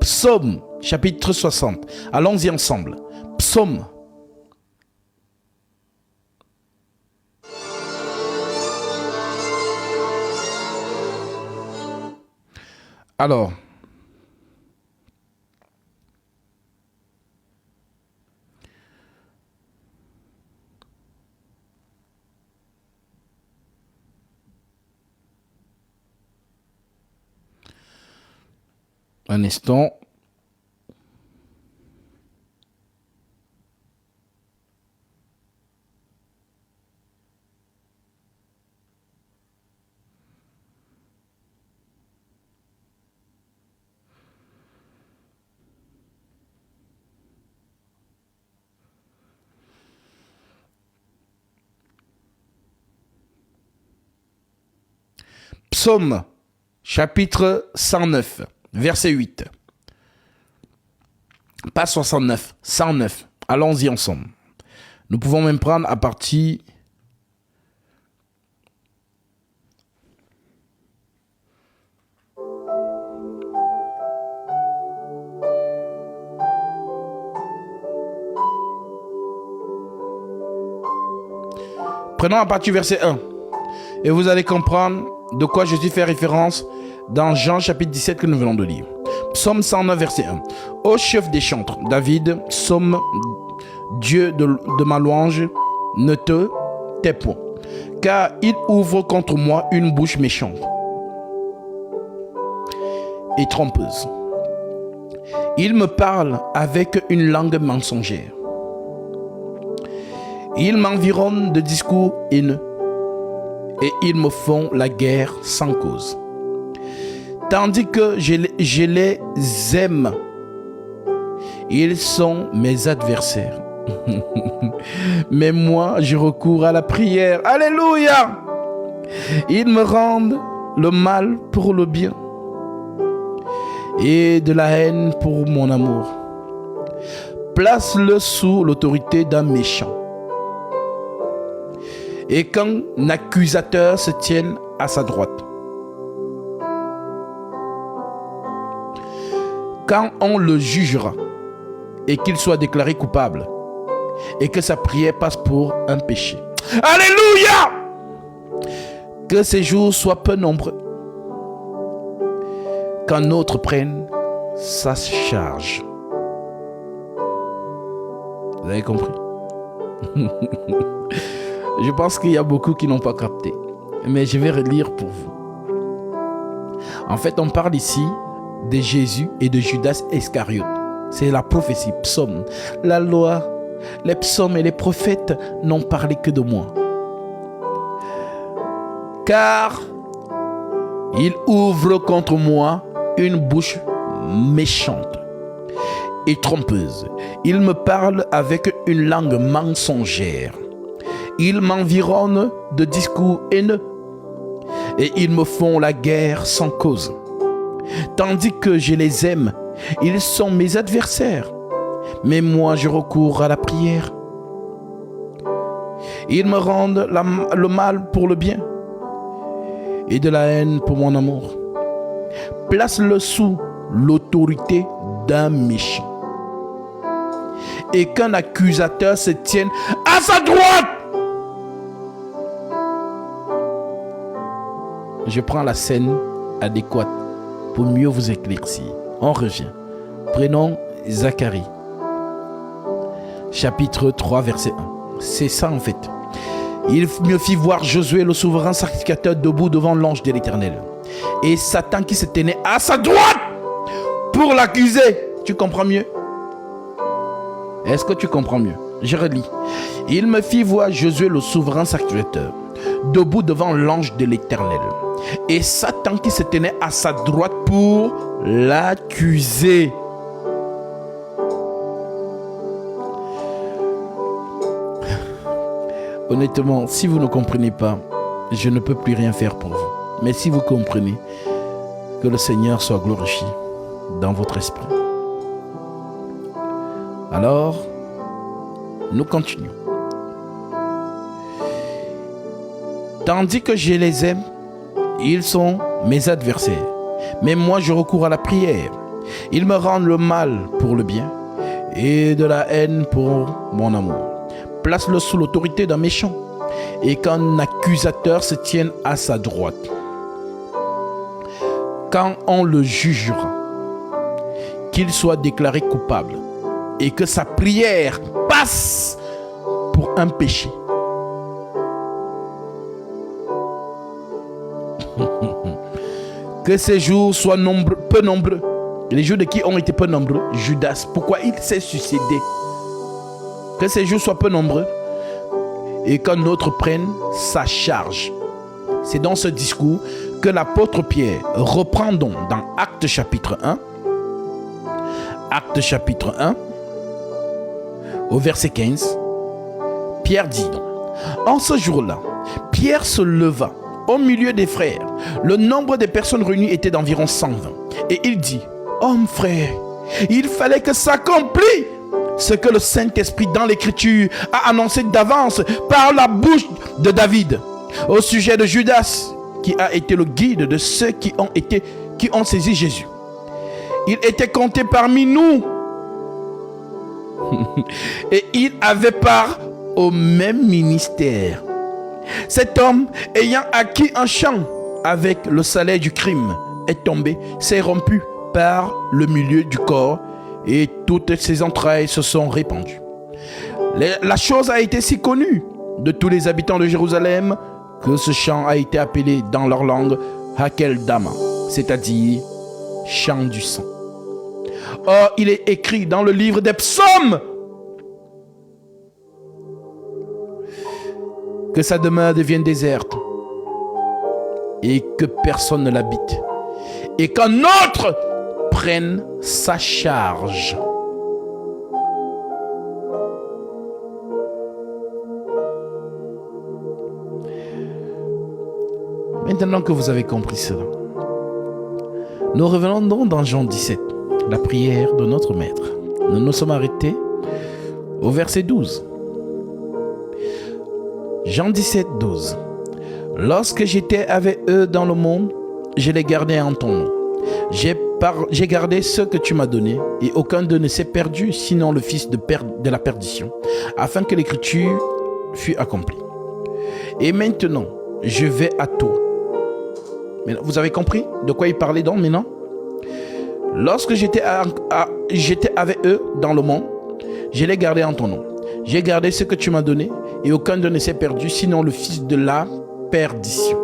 S1: Psaume, chapitre 60. Allons-y ensemble. Psaume. Alors, un instant. Psaume, chapitre 109, verset 8. Pas 69, 109. Allons-y ensemble. Nous pouvons même prendre à partir... Prenons à partir du verset 1. Et vous allez comprendre de quoi Jésus fait référence dans Jean chapitre 17 que nous venons de lire. Psaume 109 verset 1. Ô chef des chantres, David, psaume Dieu de ma louange, ne te tais point, car il ouvre contre moi une bouche méchante et trompeuse. Il me parle avec une langue mensongère. Ils m'environnent de discours haineux et ils me font la guerre sans cause. Tandis que je les aime, ils sont mes adversaires. Mais moi, je recours à la prière. Alléluia! Ils me rendent le mal pour le bien et de la haine pour mon amour. Place-le sous l'autorité d'un méchant. Et qu'un accusateur se tienne à sa droite. Quand on le jugera et qu'il soit déclaré coupable et que sa prière passe pour un péché. Alléluia! Que ces jours soient peu nombreux. Qu'un autre prenne sa charge. Vous avez compris? Je pense qu'il y a beaucoup qui n'ont pas capté. Mais je vais relire pour vous. En fait, on parle ici de Jésus et de Judas Iscariote. C'est la prophétie, psaume. La loi, les psaumes et les prophètes n'ont parlé que de moi. Car il ouvre contre moi une bouche méchante et trompeuse. Il me parle avec une langue mensongère. Ils m'environnent de discours haineux et ils me font la guerre sans cause. Tandis que je les aime, ils sont mes adversaires. Mais moi, je recours à la prière. Ils me rendent le mal pour le bien et de la haine pour mon amour. Place-le sous l'autorité d'un méchant et qu'un accusateur se tienne à sa droite. Je prends la scène adéquate pour mieux vous éclaircir. On revient. Prenons Zacharie, chapitre 3, verset 1. C'est ça en fait. Il me fit voir Josué, le souverain sacrificateur, debout devant l'ange de l'Éternel. Et Satan qui se tenait à sa droite pour l'accuser. Tu comprends mieux? Est-ce que tu comprends mieux? Je relis. Il me fit voir Josué, le souverain sacrificateur, debout devant l'ange de l'Éternel. Et Satan qui se tenait à sa droite pour l'accuser. Honnêtement, si vous ne comprenez pas, je ne peux plus rien faire pour vous. Mais si vous comprenez, que le Seigneur soit glorifié dans votre esprit. Alors, nous continuons. Tandis que je les aime, ils sont mes adversaires. Mais moi, je recours à la prière. Ils me rendent le mal pour le bien et de la haine pour mon amour. Place-le sous l'autorité d'un méchant et qu'un accusateur se tienne à sa droite. Quand on le jugera, qu'il soit déclaré coupable et que sa prière passe pour un péché. Que ces jours soient peu nombreux. Les jours de qui ont été peu nombreux? Judas. Pourquoi il s'est suicidé? Que ces jours soient peu nombreux et qu'un autre prenne sa charge. C'est dans ce discours que l'apôtre Pierre reprend donc dans Actes chapitre 1. Actes chapitre 1 au verset 15. Pierre dit donc: en ce jour-là, Pierre se leva au milieu des frères. Le nombre des personnes réunies était d'environ 120. Et il dit: hommes frères, il fallait que s'accomplisse ce que le Saint-Esprit dans l'Écriture a annoncé d'avance par la bouche de David au sujet de Judas, qui a été le guide de ceux qui ont saisi Jésus. Il était compté parmi nous et il avait part au même ministère Cet homme, ayant acquis un champ avec le salaire du crime, est tombé, s'est rompu par le milieu du corps et toutes ses entrailles se sont répandues. La chose a été si connue de tous les habitants de Jérusalem que ce champ a été appelé dans leur langue Hakeldama, c'est-à-dire champ du sang. Or, il est écrit dans le livre des psaumes que sa demeure devienne déserte et que personne ne l'habite et qu'un autre prenne sa charge. Maintenant que vous avez compris cela, nous revenons donc dans Jean 17, la prière de notre Maître. Nous nous sommes arrêtés au verset 12. Jean 17, 12. Lorsque j'étais avec eux dans le monde, je les gardais en ton nom. J'ai gardé ce que tu m'as donné, et aucun d'eux ne s'est perdu, sinon le fils de la perdition, afin que l'écriture fût accomplie. Et maintenant, je vais à toi. Maintenant, vous avez compris de quoi il parlait donc maintenant? Lorsque j'étais avec eux dans le monde, je les gardais en ton nom. J'ai gardé ce que tu m'as donné, et aucun d'eux ne s'est perdu, sinon le fils de la perdition,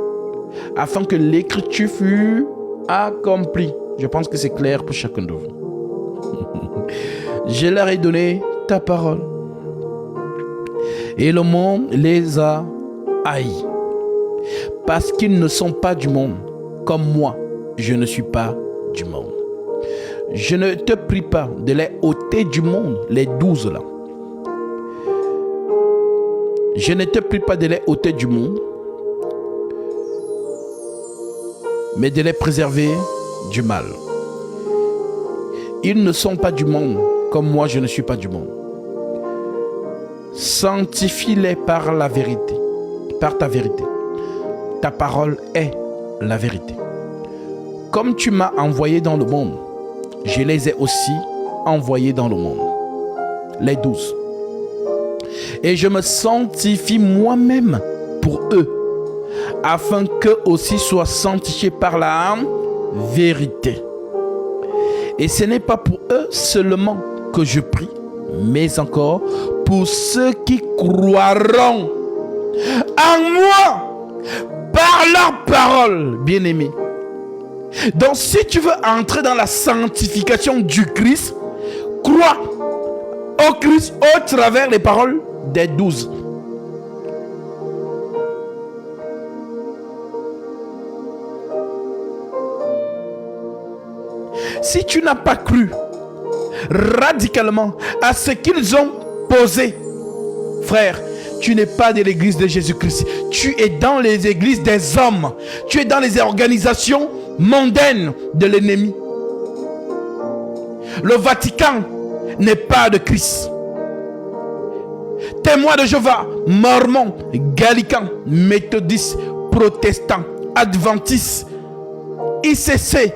S1: afin que l'écriture fût accomplie. Je pense que c'est clair pour chacun de vous. Je leur ai donné ta parole, et le monde les a haïs, parce qu'ils ne sont pas du monde, comme moi, je ne suis pas du monde. Je ne te prie pas de les ôter du monde, les 12 là. Je ne te prie pas de les ôter du monde, mais de les préserver du mal. Ils ne sont pas du monde, comme moi je ne suis pas du monde. Sanctifie-les par la vérité, par ta vérité. Ta parole est la vérité. Comme tu m'as envoyé dans le monde, je les ai aussi envoyés dans le monde. Les 12. Et je me sanctifie moi-même pour eux, afin qu'eux aussi soient sanctifiés par la vérité. Et ce n'est pas pour eux seulement que je prie, mais encore pour ceux qui croiront en moi par leur parole, bien-aimés. Donc si tu veux entrer dans la sanctification du Christ, crois au Christ au travers des paroles des 12. Si tu n'as pas cru radicalement à ce qu'ils ont posé, frère, tu n'es pas de l'église de Jésus-Christ. Tu es dans les églises des hommes. Tu es dans les organisations mondaines de l'ennemi. Le Vatican n'est pas de Christ. Témoins de Jéhovah, mormons, gallicans, méthodistes, protestants, adventistes, ICC,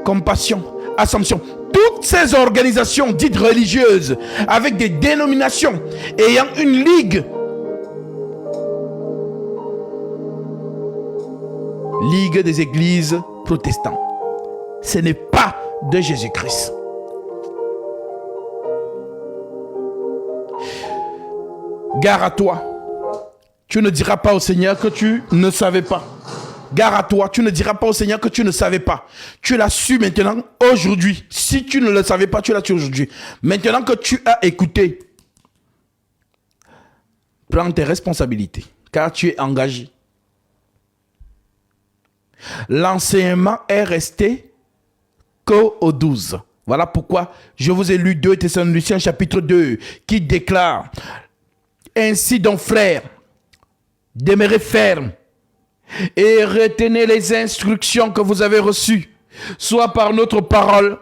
S1: Compassion, Assomption, toutes ces organisations dites religieuses avec des dénominations ayant une ligue des églises protestantes, ce n'est pas de Jésus-Christ. Gare à toi, tu ne diras pas au Seigneur que tu ne savais pas. Gare à toi, tu ne diras pas au Seigneur que tu ne savais pas. Tu l'as su maintenant, aujourd'hui. Si tu ne le savais pas, tu l'as su aujourd'hui. Maintenant que tu as écouté, prends tes responsabilités, car tu es engagé. L'enseignement est resté qu'aux 12. Voilà pourquoi je vous ai lu 2 Thessaloniciens chapitre 2 qui déclare: ainsi donc frères, demeurez fermes et retenez les instructions que vous avez reçues, soit par notre parole,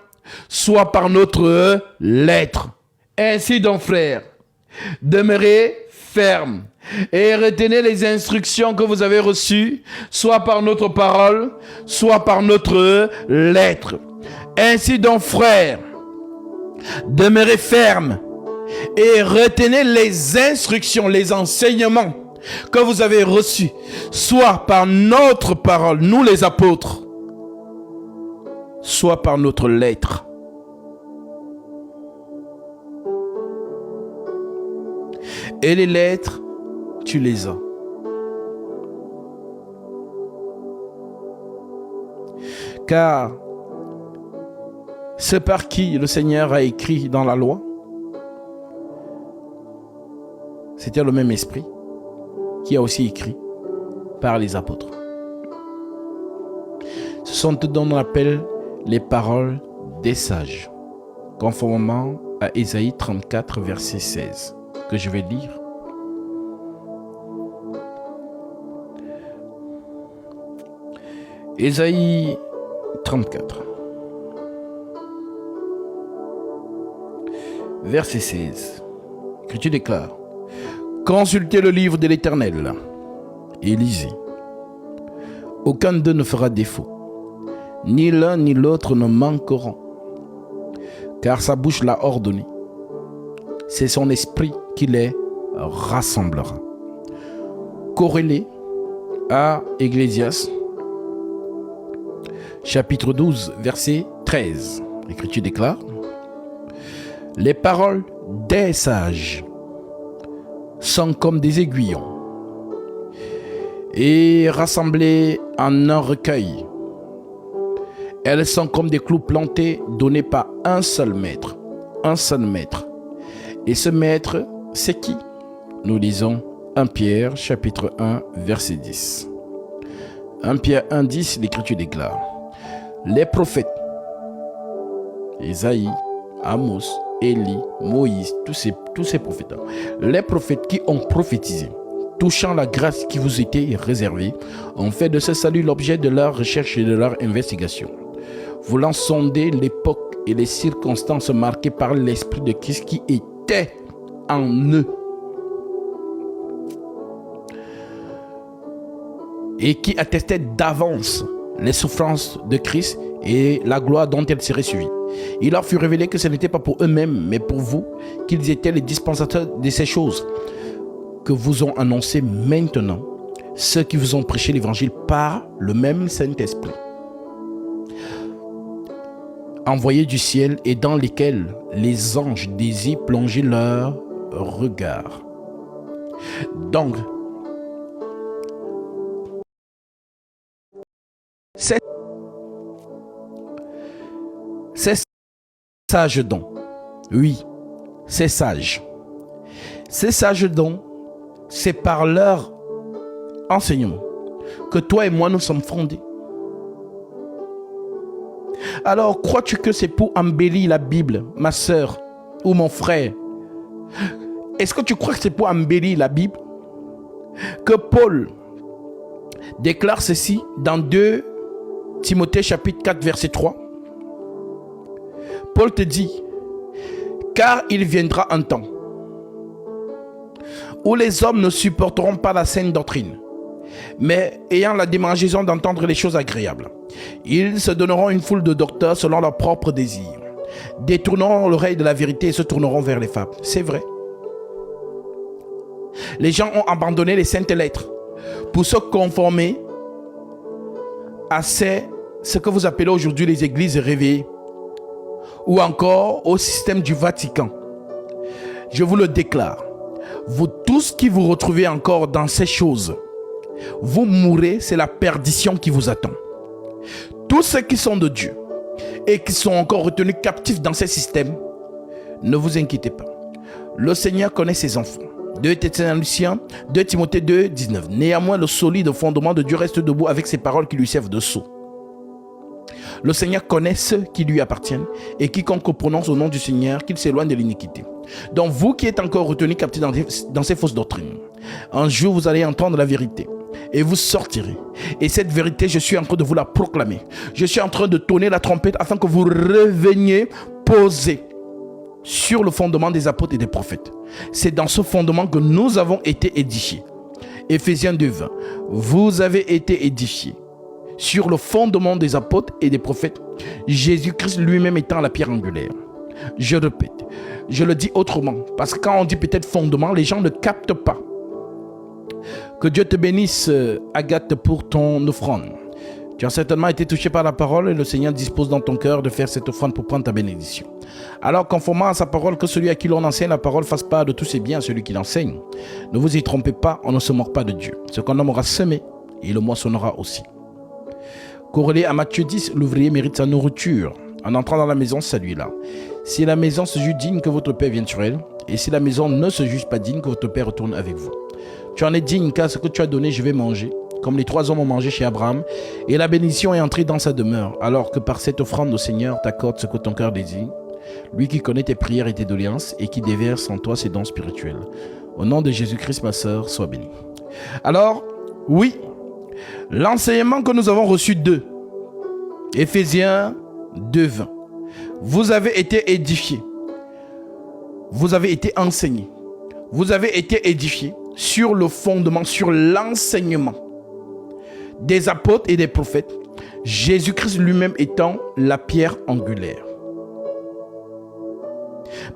S1: soit par notre lettre. Ainsi donc frères, demeurez fermes et retenez les instructions que vous avez reçues, soit par notre parole, soit par notre lettre. Ainsi donc frères, demeurez fermes et retenez les instructions, les enseignements que vous avez reçue, soit par notre parole, nous les apôtres, soit par notre lettre. Et les lettres, tu les as. Car c'est par qui le Seigneur a écrit dans la loi. C'était le même esprit qui a aussi écrit par les apôtres. Ce sont ce dont on appelle les paroles des sages, conformément à Ésaïe 34, verset 16, que je vais lire. Ésaïe 34, verset 16, que tu déclares: consultez le livre de l'Éternel et lisez. Aucun d'eux ne fera défaut, ni l'un ni l'autre ne manqueront, car sa bouche l'a ordonné. C'est son esprit qui les rassemblera. Corrélé à Ecclésiaste, chapitre 12, verset 13. L'Écriture déclare: les paroles des sages sont comme des aiguillons et rassemblées en un recueil. Elles sont comme des clous plantés donnés par un seul maître. Un seul maître. Et ce maître, c'est qui? Nous lisons 1 Pierre, chapitre 1, verset 10. 1 Pierre 1, 10, l'Écriture déclare: les prophètes, Ésaïe, Amos, Élie, Moïse, tous ces prophètes, les prophètes qui ont prophétisé, touchant la grâce qui vous était réservée, ont fait de ce salut l'objet de leur recherche et de leur investigation, voulant sonder l'époque et les circonstances marquées par l'Esprit de Christ qui était en eux et qui attestait d'avance les souffrances de Christ et la gloire dont elles seraient suivies. Il leur fut révélé que ce n'était pas pour eux-mêmes, mais pour vous, qu'ils étaient les dispensateurs de ces choses que vous ont annoncées maintenant ceux qui vous ont prêché l'évangile par le même Saint-Esprit, envoyé du ciel et dans lesquels les anges désirent plonger leur regard. Donc, ces sages dons, oui, ces sages dons, c'est par leur enseignement que toi et moi nous sommes fondés. Alors, crois-tu que c'est pour embellir la Bible, ma sœur ou mon frère? Est-ce que tu crois que c'est pour embellir la Bible? Que Paul déclare ceci dans 2 Timothée chapitre 4 verset 3. Paul te dit: car il viendra un temps où les hommes ne supporteront pas la saine doctrine, mais ayant la démangeaison d'entendre les choses agréables, ils se donneront une foule de docteurs selon leurs propres désirs, détourneront l'oreille de la vérité et se tourneront vers les fables. C'est vrai. Les gens ont abandonné les saintes lettres pour se conformer à ce que vous appelez aujourd'hui les églises réveillées, ou encore au système du Vatican. Je vous le déclare, vous tous qui vous retrouvez encore dans ces choses, vous mourrez, c'est la perdition qui vous attend. Tous ceux qui sont de Dieu et qui sont encore retenus captifs dans ces systèmes, ne vous inquiétez pas. Le Seigneur connaît ses enfants. 2 Timothée 2, 19. Néanmoins, le solide fondement de Dieu reste debout avec ses paroles qui lui servent de sceau. Le Seigneur connaît ceux qui lui appartiennent, et quiconque prononce au nom du Seigneur, qu'il s'éloigne de l'iniquité. Donc vous qui êtes encore retenus captifs dans ces fausses doctrines, un jour vous allez entendre la vérité et vous sortirez. Et cette vérité, je suis en train de vous la proclamer. Je suis en train de tonner la trompette afin que vous reveniez poser sur le fondement des apôtres et des prophètes. C'est dans ce fondement que nous avons été édifiés. Éphésiens 2:20. Vous avez été édifiés sur le fondement des apôtres et des prophètes, Jésus-Christ lui-même étant la pierre angulaire. Je répète, je le dis autrement, parce que quand on dit peut-être fondement, les gens ne captent pas. Que Dieu te bénisse, Agathe, pour ton offrande. Tu as certainement été touché par la parole et le Seigneur dispose dans ton cœur de faire cette offrande pour prendre ta bénédiction. Alors, conformément à sa parole, que celui à qui l'on enseigne la parole fasse part de tous ses biens à celui qui l'enseigne. Ne vous y trompez pas, on ne se moque pas de Dieu. Ce qu'on homme aura semé, et le moissonnera aussi. Corrélé à Matthieu 10, l'ouvrier mérite sa nourriture. En entrant dans la maison, saluez-la. Si la maison se juge digne, que votre Père vienne sur elle. Et si la maison ne se juge pas digne, que votre Père retourne avec vous. Tu en es digne, car ce que tu as donné, je vais manger. Comme les 3 hommes ont mangé chez Abraham, et la bénédiction est entrée dans sa demeure, alors que par cette offrande, le Seigneur t'accorde ce que ton cœur désire, lui qui connaît tes prières et tes doléances, et qui déverse en toi ses dons spirituels. Au nom de Jésus-Christ, ma sœur, sois bénie. Alors, oui, l'enseignement que nous avons reçu de Éphésiens 2:20, vous avez été édifiés, vous avez été enseignés, vous avez été édifiés sur le fondement, sur l'enseignement des apôtres et des prophètes, Jésus-Christ lui-même étant la pierre angulaire.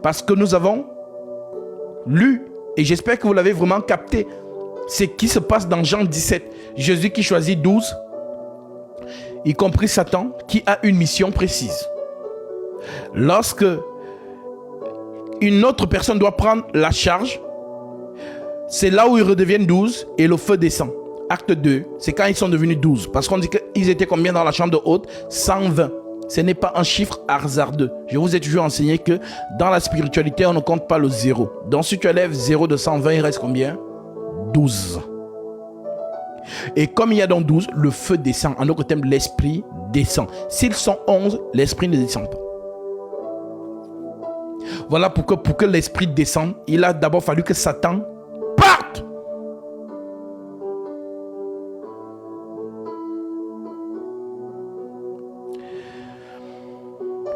S1: Parce que nous avons lu, et j'espère que vous l'avez vraiment capté, ce qui se passe dans Jean 17. Jésus qui choisit 12, y compris Satan, qui a une mission précise. Lorsque une autre personne doit prendre la charge, c'est là où ils redeviennent 12 et le feu descend. Acte 2, c'est quand ils sont devenus 12. Parce qu'on dit qu'ils étaient combien dans la chambre de haute? 120. Ce n'est pas un chiffre hasardeux. Je vous ai toujours enseigné que dans la spiritualité, on ne compte pas le 0. Donc si tu enlèves 0 de 120, il reste combien? 12. Et comme il y a donc 12, le feu descend. En d'autres termes, l'esprit descend. S'ils sont 11, l'esprit ne descend pas. Voilà pourquoi pour que l'esprit descende, il a d'abord fallu que Satan parte.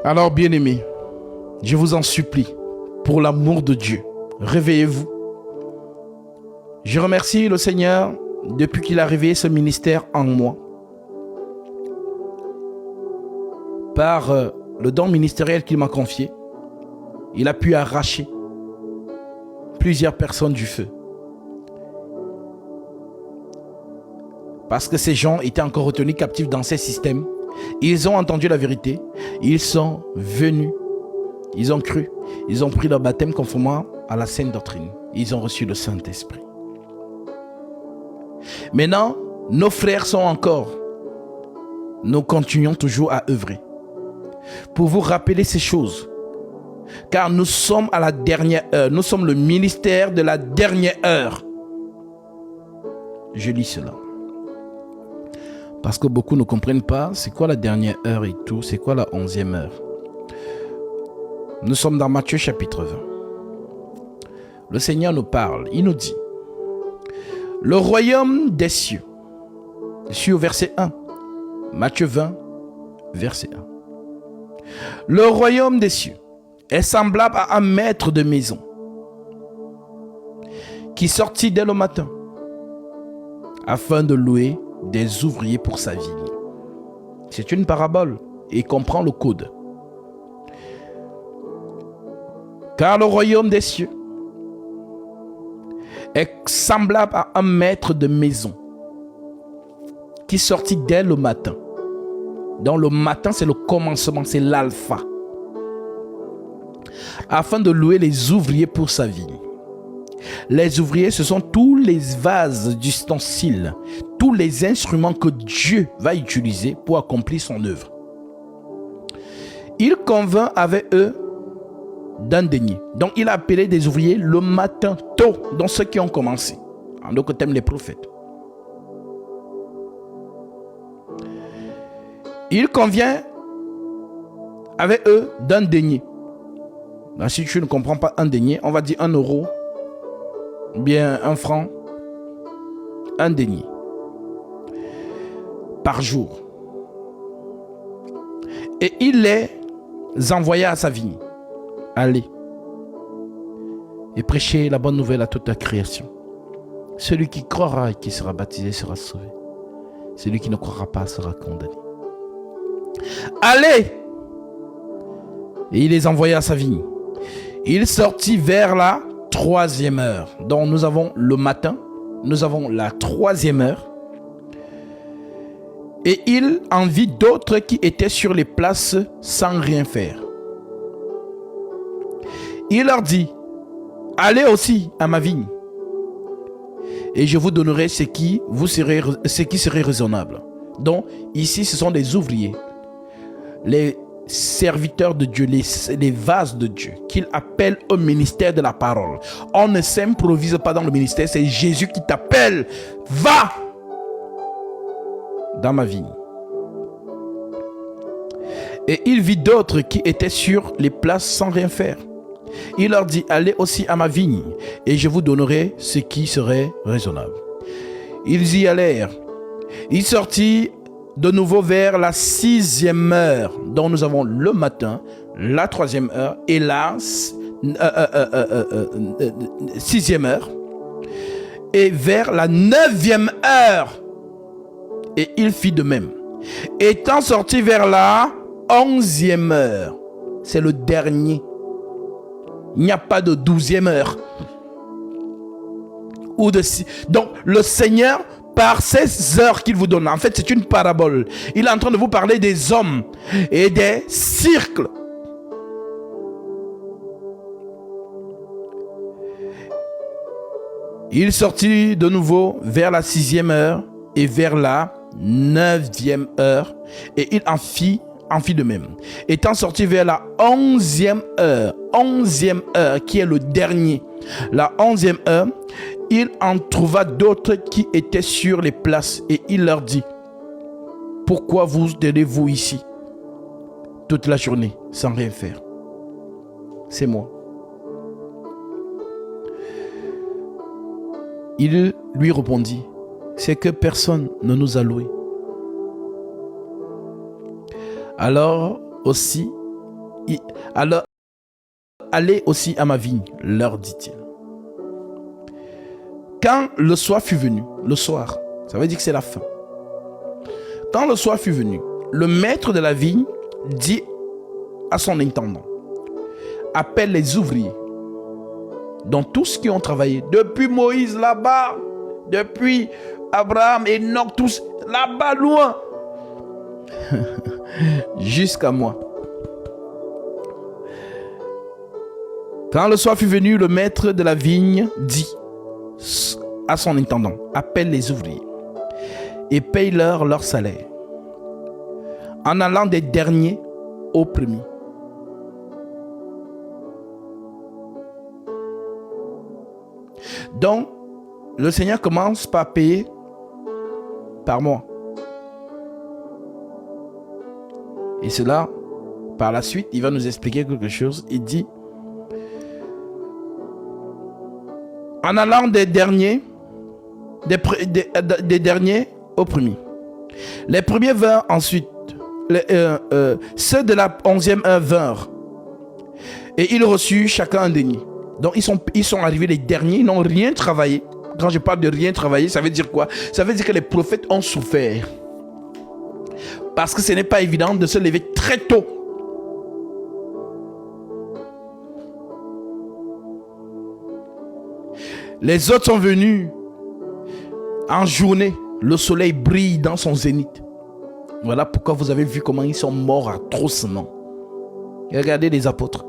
S1: Alors, bien-aimés, je vous en supplie, pour l'amour de Dieu, réveillez-vous. Je remercie le Seigneur depuis qu'il a réveillé ce ministère en moi. Par le don ministériel qu'il m'a confié, il a pu arracher plusieurs personnes du feu. Parce que ces gens étaient encore retenus captifs dans ces systèmes. Ils ont entendu la vérité, ils sont venus, ils ont cru, ils ont pris leur baptême conformément à la sainte doctrine. Ils ont reçu le Saint-Esprit. Maintenant, nos frères sont encore. Nous continuons toujours à œuvrer pour vous rappeler ces choses. Car nous sommes à la dernière heure. Nous sommes le ministère de la dernière heure. Je lis cela. Parce que beaucoup ne comprennent pas c'est quoi la dernière heure et tout, c'est quoi la 11e heure. Nous sommes dans Matthieu chapitre 20. Le Seigneur nous parle, il nous dit, le royaume des cieux, je suis au verset 1, Matthieu 20, verset 1. Le royaume des cieux est semblable à un maître de maison qui sortit dès le matin afin de louer des ouvriers pour sa vigne. C'est une parabole et comprend le code. Car le royaume des cieux est semblable à un maître de maison qui sortit dès le matin. Donc le matin, c'est le commencement, c'est l'alpha. Afin de louer les ouvriers pour sa vigne. Les ouvriers, ce sont tous les vases d'ustensiles, tous les instruments que Dieu va utiliser pour accomplir son œuvre. Il convint avec eux d'un denier. Donc il a appelé des ouvriers le matin tôt, dont ceux qui ont commencé. En d'autres termes, les prophètes. Il convient avec eux d'un denier. Donc, si tu ne comprends pas un denier, on va dire 1 euro, bien 1 franc, un denier par jour. Et il les envoya à sa vigne. Allez et prêchez la bonne nouvelle à toute la création. Celui qui croira et qui sera baptisé sera sauvé. Celui qui ne croira pas sera condamné. Allez! Et il les envoya à sa vigne. Il sortit vers la 3e heure. Donc nous avons le matin, nous avons la 3e heure. Et il en vit d'autres qui étaient sur les places sans rien faire. Il leur dit, allez aussi à ma vigne, et je vous donnerai ce qui serait raisonnable. Donc, ici, ce sont des ouvriers, les serviteurs de Dieu, les vases de Dieu, qu'il appelle au ministère de la parole. On ne s'improvise pas dans le ministère, c'est Jésus qui t'appelle. Va dans ma vigne. Et il vit d'autres qui étaient sur les places sans rien faire. Il leur dit, allez aussi à ma vigne, et je vous donnerai ce qui serait raisonnable. Ils y allèrent. Il sortit de nouveau vers la 6e heure, dont nous avons le matin, la 3e heure et la 6e heure, et vers la 9e heure. Et il fit de même. Étant sorti vers la 11e heure, c'est le dernier. Il n'y a pas de 12e heure. Donc, le Seigneur, par ces heures qu'il vous donne, en fait, c'est une parabole. Il est en train de vous parler des hommes et des cercles. Il sortit de nouveau vers la 6e heure et vers la 9e heure, et il en fit de même. Étant sorti vers la 11e heure, qui est le dernier, la 11e heure, il en trouva d'autres qui étaient sur les places, et il leur dit, pourquoi vous tenez-vous ici toute la journée sans rien faire? C'est moi. Il lui répondit, c'est que personne ne nous a loués. Alors, allez aussi à ma vigne, leur dit-il. Quand le soir fut venu, le soir, ça veut dire que c'est la fin. Quand le soir fut venu, le maître de la vigne dit à son intendant, appelle les ouvriers, dont tous qui ont travaillé, depuis Moïse là-bas, depuis Abraham et Enoch, tous là-bas loin, jusqu'à moi. Quand le soir fut venu, le maître de la vigne dit à son intendant, appelle les ouvriers et paye-leur leur salaire, en allant des derniers aux premiers. Donc, le Seigneur commence par payer par mois. Et cela, par la suite, il va nous expliquer quelque chose. Il dit, en allant des derniers aux premiers. Les premiers vinrent ensuite. Ceux de la 11e heure vinrent. Et ils reçurent chacun un denier. Donc ils sont arrivés les derniers, ils n'ont rien travaillé. Quand je parle de rien travailler, ça veut dire quoi? Ça veut dire que les prophètes ont souffert. Parce que ce n'est pas évident de se lever très tôt. Les autres sont venus en journée. Le soleil brille dans son zénith. Voilà pourquoi vous avez vu comment ils sont morts atrocement. Regardez les apôtres.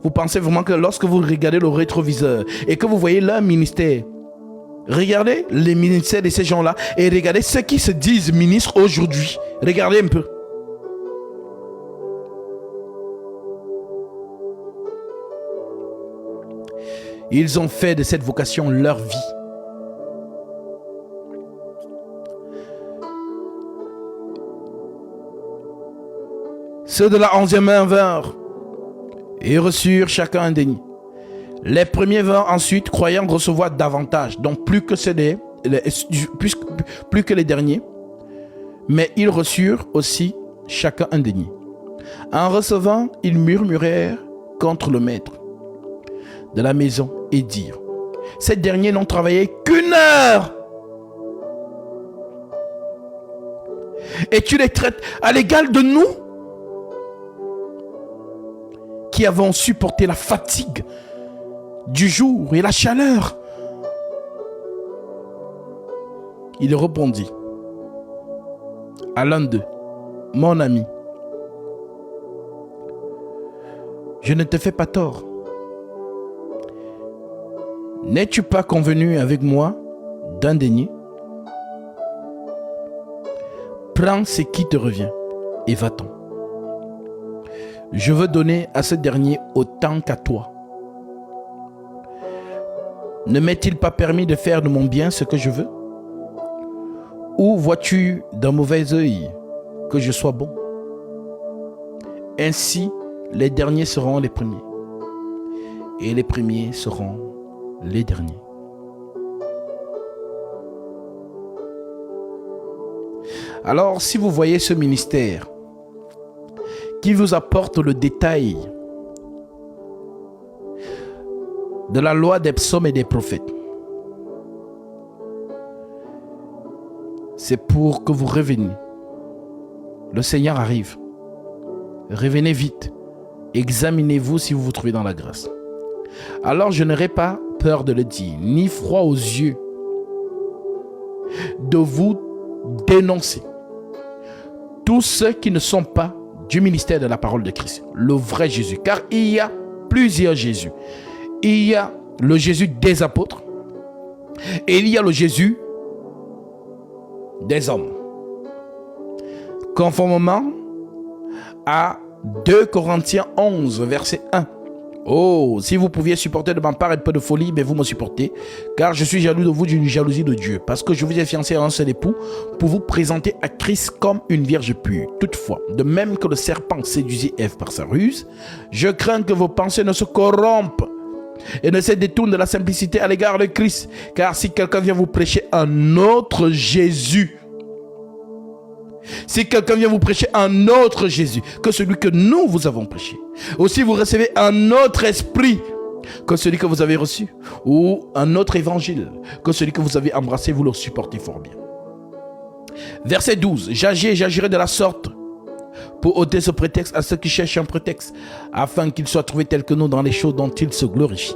S1: Vous pensez vraiment que lorsque vous regardez le rétroviseur et que vous voyez leur ministère, regardez les ministères de ces gens-là et regardez ceux qui se disent ministres aujourd'hui. Regardez un peu. Ils ont fait de cette vocation leur vie. Ceux de la 11e heure vinrent et reçurent chacun un denier. Les premiers vinrent ensuite, croyant recevoir davantage, donc plus que les derniers, mais ils reçurent aussi chacun un denier. En recevant, ils murmurèrent contre le maître de la maison et dirent, ces derniers n'ont travaillé qu'une heure et tu les traites à l'égal de nous qui avons supporté la fatigue du jour et la chaleur. Il répondit à l'un d'eux, mon ami, je ne te fais pas tort. N'es-tu pas convenu avec moi d'un denier? Prends ce qui te revient et va-t'en. Je veux donner à ce dernier autant qu'à toi. Ne m'est-il pas permis de faire de mon bien ce que je veux? Ou vois-tu d'un mauvais œil que je sois bon? Ainsi, les derniers seront les premiers, et les premiers seront les derniers. Alors, si vous voyez ce ministère qui vous apporte le détail de la loi des psaumes et des prophètes, c'est pour que vous reveniez. Le Seigneur arrive. Revenez vite. Examinez-vous si vous vous trouvez dans la grâce. Alors je n'aurai pas peur de le dire, ni froid aux yeux, de vous dénoncer tous ceux qui ne sont pas du ministère de la parole de Christ, le vrai Jésus. Car il y a plusieurs Jésus. Il y a le Jésus des apôtres et il y a le Jésus des hommes. Conformément à 2 Corinthiens 11, verset 1. Oh, si vous pouviez supporter de ma part un peu de folie, mais vous me supportez, car je suis jaloux de vous d'une jalousie de Dieu, parce que je vous ai fiancé à un seul époux pour vous présenter à Christ comme une vierge pure. Toutefois, de même que le serpent séduisit Ève par sa ruse, je crains que vos pensées ne se corrompent et ne se détournent de la simplicité à l'égard de Christ. Car si quelqu'un vient vous prêcher un autre Jésus, si quelqu'un vient vous prêcher un autre Jésus que celui que nous vous avons prêché, ou si vous recevez un autre esprit que celui que vous avez reçu, ou un autre évangile que celui que vous avez embrassé, vous le supportez fort bien. Verset 12. J'agis et j'agirai de la sorte pour ôter ce prétexte à ceux qui cherchent un prétexte, afin qu'ils soient trouvés tels que nous dans les choses dont ils se glorifient.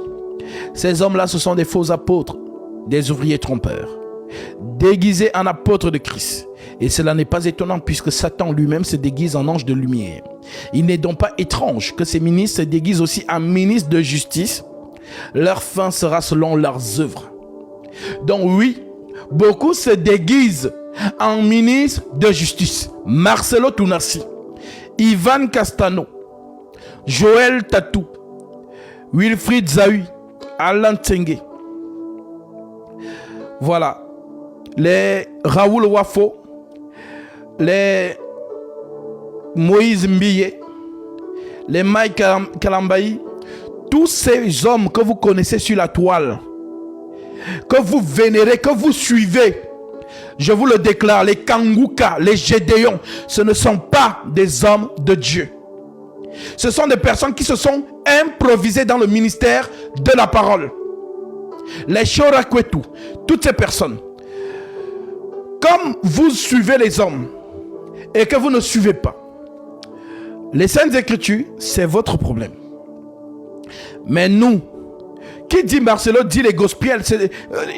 S1: Ces hommes-là, ce sont des faux apôtres, des ouvriers trompeurs, déguisés en apôtres de Christ. Et cela n'est pas étonnant puisque Satan lui-même se déguise en ange de lumière. Il n'est donc pas étrange que ces ministres se déguisent aussi en ministres de justice. Leur fin sera selon leurs œuvres. Donc oui, beaucoup se déguisent en ministres de justice. Marcelo Tounassi, Ivan Castano, Joël Tatou, Wilfried Zahui, Alain Tsenge. Voilà. Les Raoul Wafo, les Moïse Mbiye, les Mike Kalambayi, tous ces hommes que vous connaissez sur la toile, que vous vénérez, que vous suivez, je vous le déclare, les Kangouka, les Gédéons, ce ne sont pas des hommes de Dieu. Ce sont des personnes qui se sont improvisées dans le ministère de la parole. Les Shorakwetu, toutes ces personnes. Comme vous suivez les hommes et que vous ne suivez pas les Saintes Écritures, c'est votre problème. Mais nous, qui dit Marcelo dit les gospels,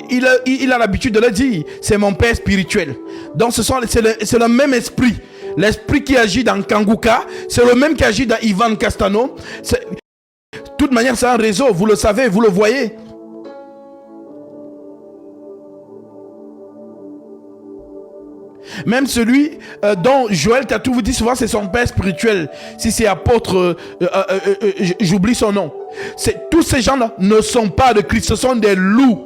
S1: il a l'habitude de le dire, c'est mon père spirituel. Donc c'est le même esprit. L'esprit qui agit dans Kangouka, c'est le même qui agit dans Ivan Castano. De toute manière, c'est un réseau, vous le savez, vous le voyez. Même celui dont Joël Tatou vous dit souvent c'est son père spirituel. Si c'est apôtre, j'oublie son nom. Tous ces gens-là ne sont pas de Christ. Ce sont des loups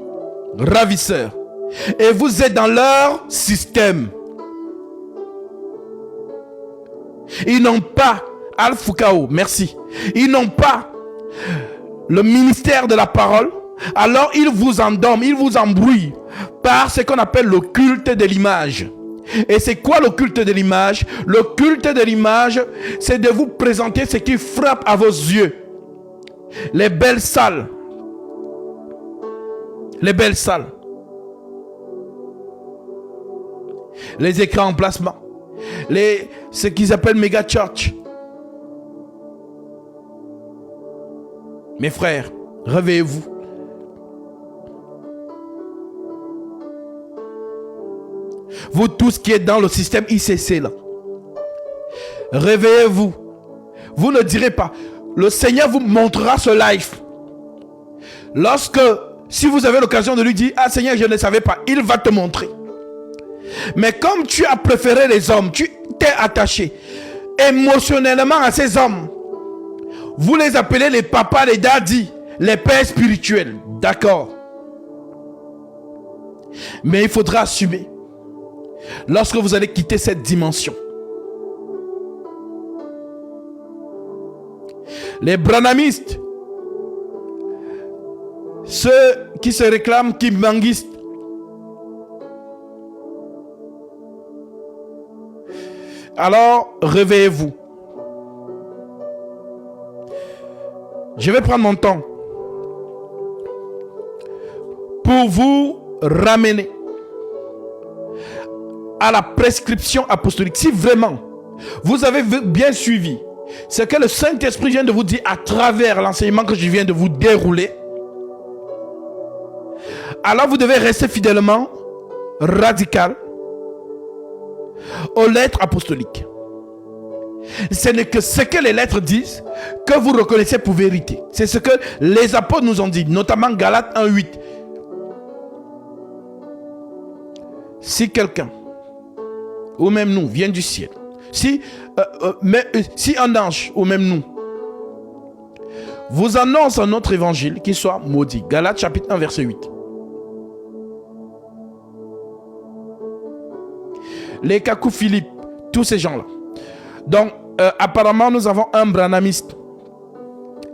S1: ravisseurs. Et vous êtes dans leur système. Ils n'ont pas Al-Fukao, merci. Ils n'ont pas le ministère de la parole. Alors ils vous endorment, ils vous embrouillent par ce qu'on appelle le culte de l'image. Et c'est quoi le culte de l'image? Le culte de l'image, c'est de vous présenter ce qui frappe à vos yeux. Les belles salles. Les belles salles. Les écrans en plasma. Ce qu'ils appellent méga church. Mes frères, réveillez-vous. Vous tous qui êtes dans le système ICC là, réveillez-vous. Vous ne direz pas. Le Seigneur vous montrera ce live. Si vous avez l'occasion de lui dire, ah Seigneur, je ne savais pas, il va te montrer. Mais comme tu as préféré les hommes, tu t'es attaché émotionnellement à ces hommes. Vous les appelez les papas, les daddies, les pères spirituels. D'accord. Mais il faudra assumer. Lorsque vous allez quitter cette dimension. Les branhamistes, ceux qui se réclament kimbanguistes, alors réveillez-vous. Je vais prendre mon temps pour vous ramener à la prescription apostolique. Si vraiment vous avez bien suivi ce que le Saint-Esprit vient de vous dire à travers l'enseignement que je viens de vous dérouler, alors vous devez rester fidèlement radical aux lettres apostoliques. Ce n'est que ce que les lettres disent que vous reconnaissez pour vérité. C'est ce que les apôtres nous ont dit, notamment Galates 1:8. Si quelqu'un, ou même nous, vient du ciel, si un ange, ou même nous, vous annonce un autre évangile, qu'il soit maudit. Galates chapitre 1 verset 8. Les Kakou Philippe, tous ces gens-là. Donc, apparemment, nous avons un branhamiste.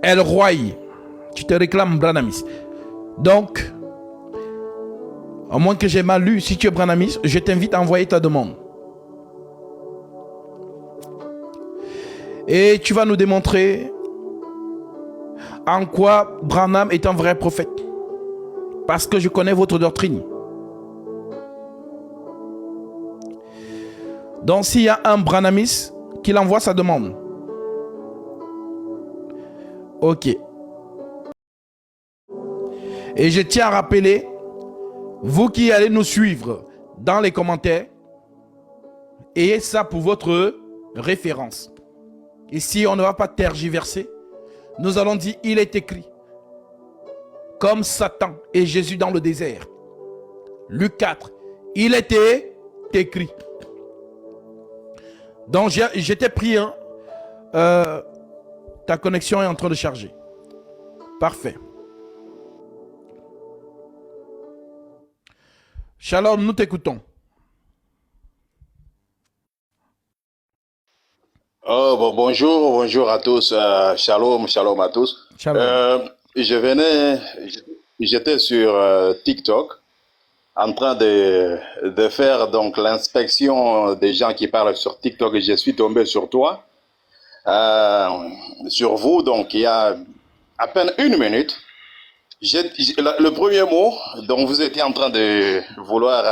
S1: El Roy. Tu te réclames branhamiste. Donc, à moins que j'ai mal lu, si tu es branhamiste, je t'invite à envoyer ta demande. Et tu vas nous démontrer en quoi Branham est un vrai prophète. Parce que je connais votre doctrine. Donc s'il y a un branhamiste, qu'il envoie sa demande. Ok. Et je tiens à rappeler, vous qui allez nous suivre dans les commentaires, ayez ça pour votre référence. Et si on ne va pas tergiverser, nous allons dire, il est écrit, comme Satan et Jésus dans le désert. Luc 4, il était écrit. Donc j'étais pris, hein, ta connexion est en train de charger. Parfait. Shalom, nous t'écoutons.
S2: Oh, bonjour à tous. Shalom à tous.
S1: Shalom.
S2: J'étais sur TikTok en train de faire donc l'inspection des gens qui parlent sur TikTok et je suis tombé sur toi, sur vous. Donc il y a à peine une minute, le premier mot dont vous étiez en train de vouloir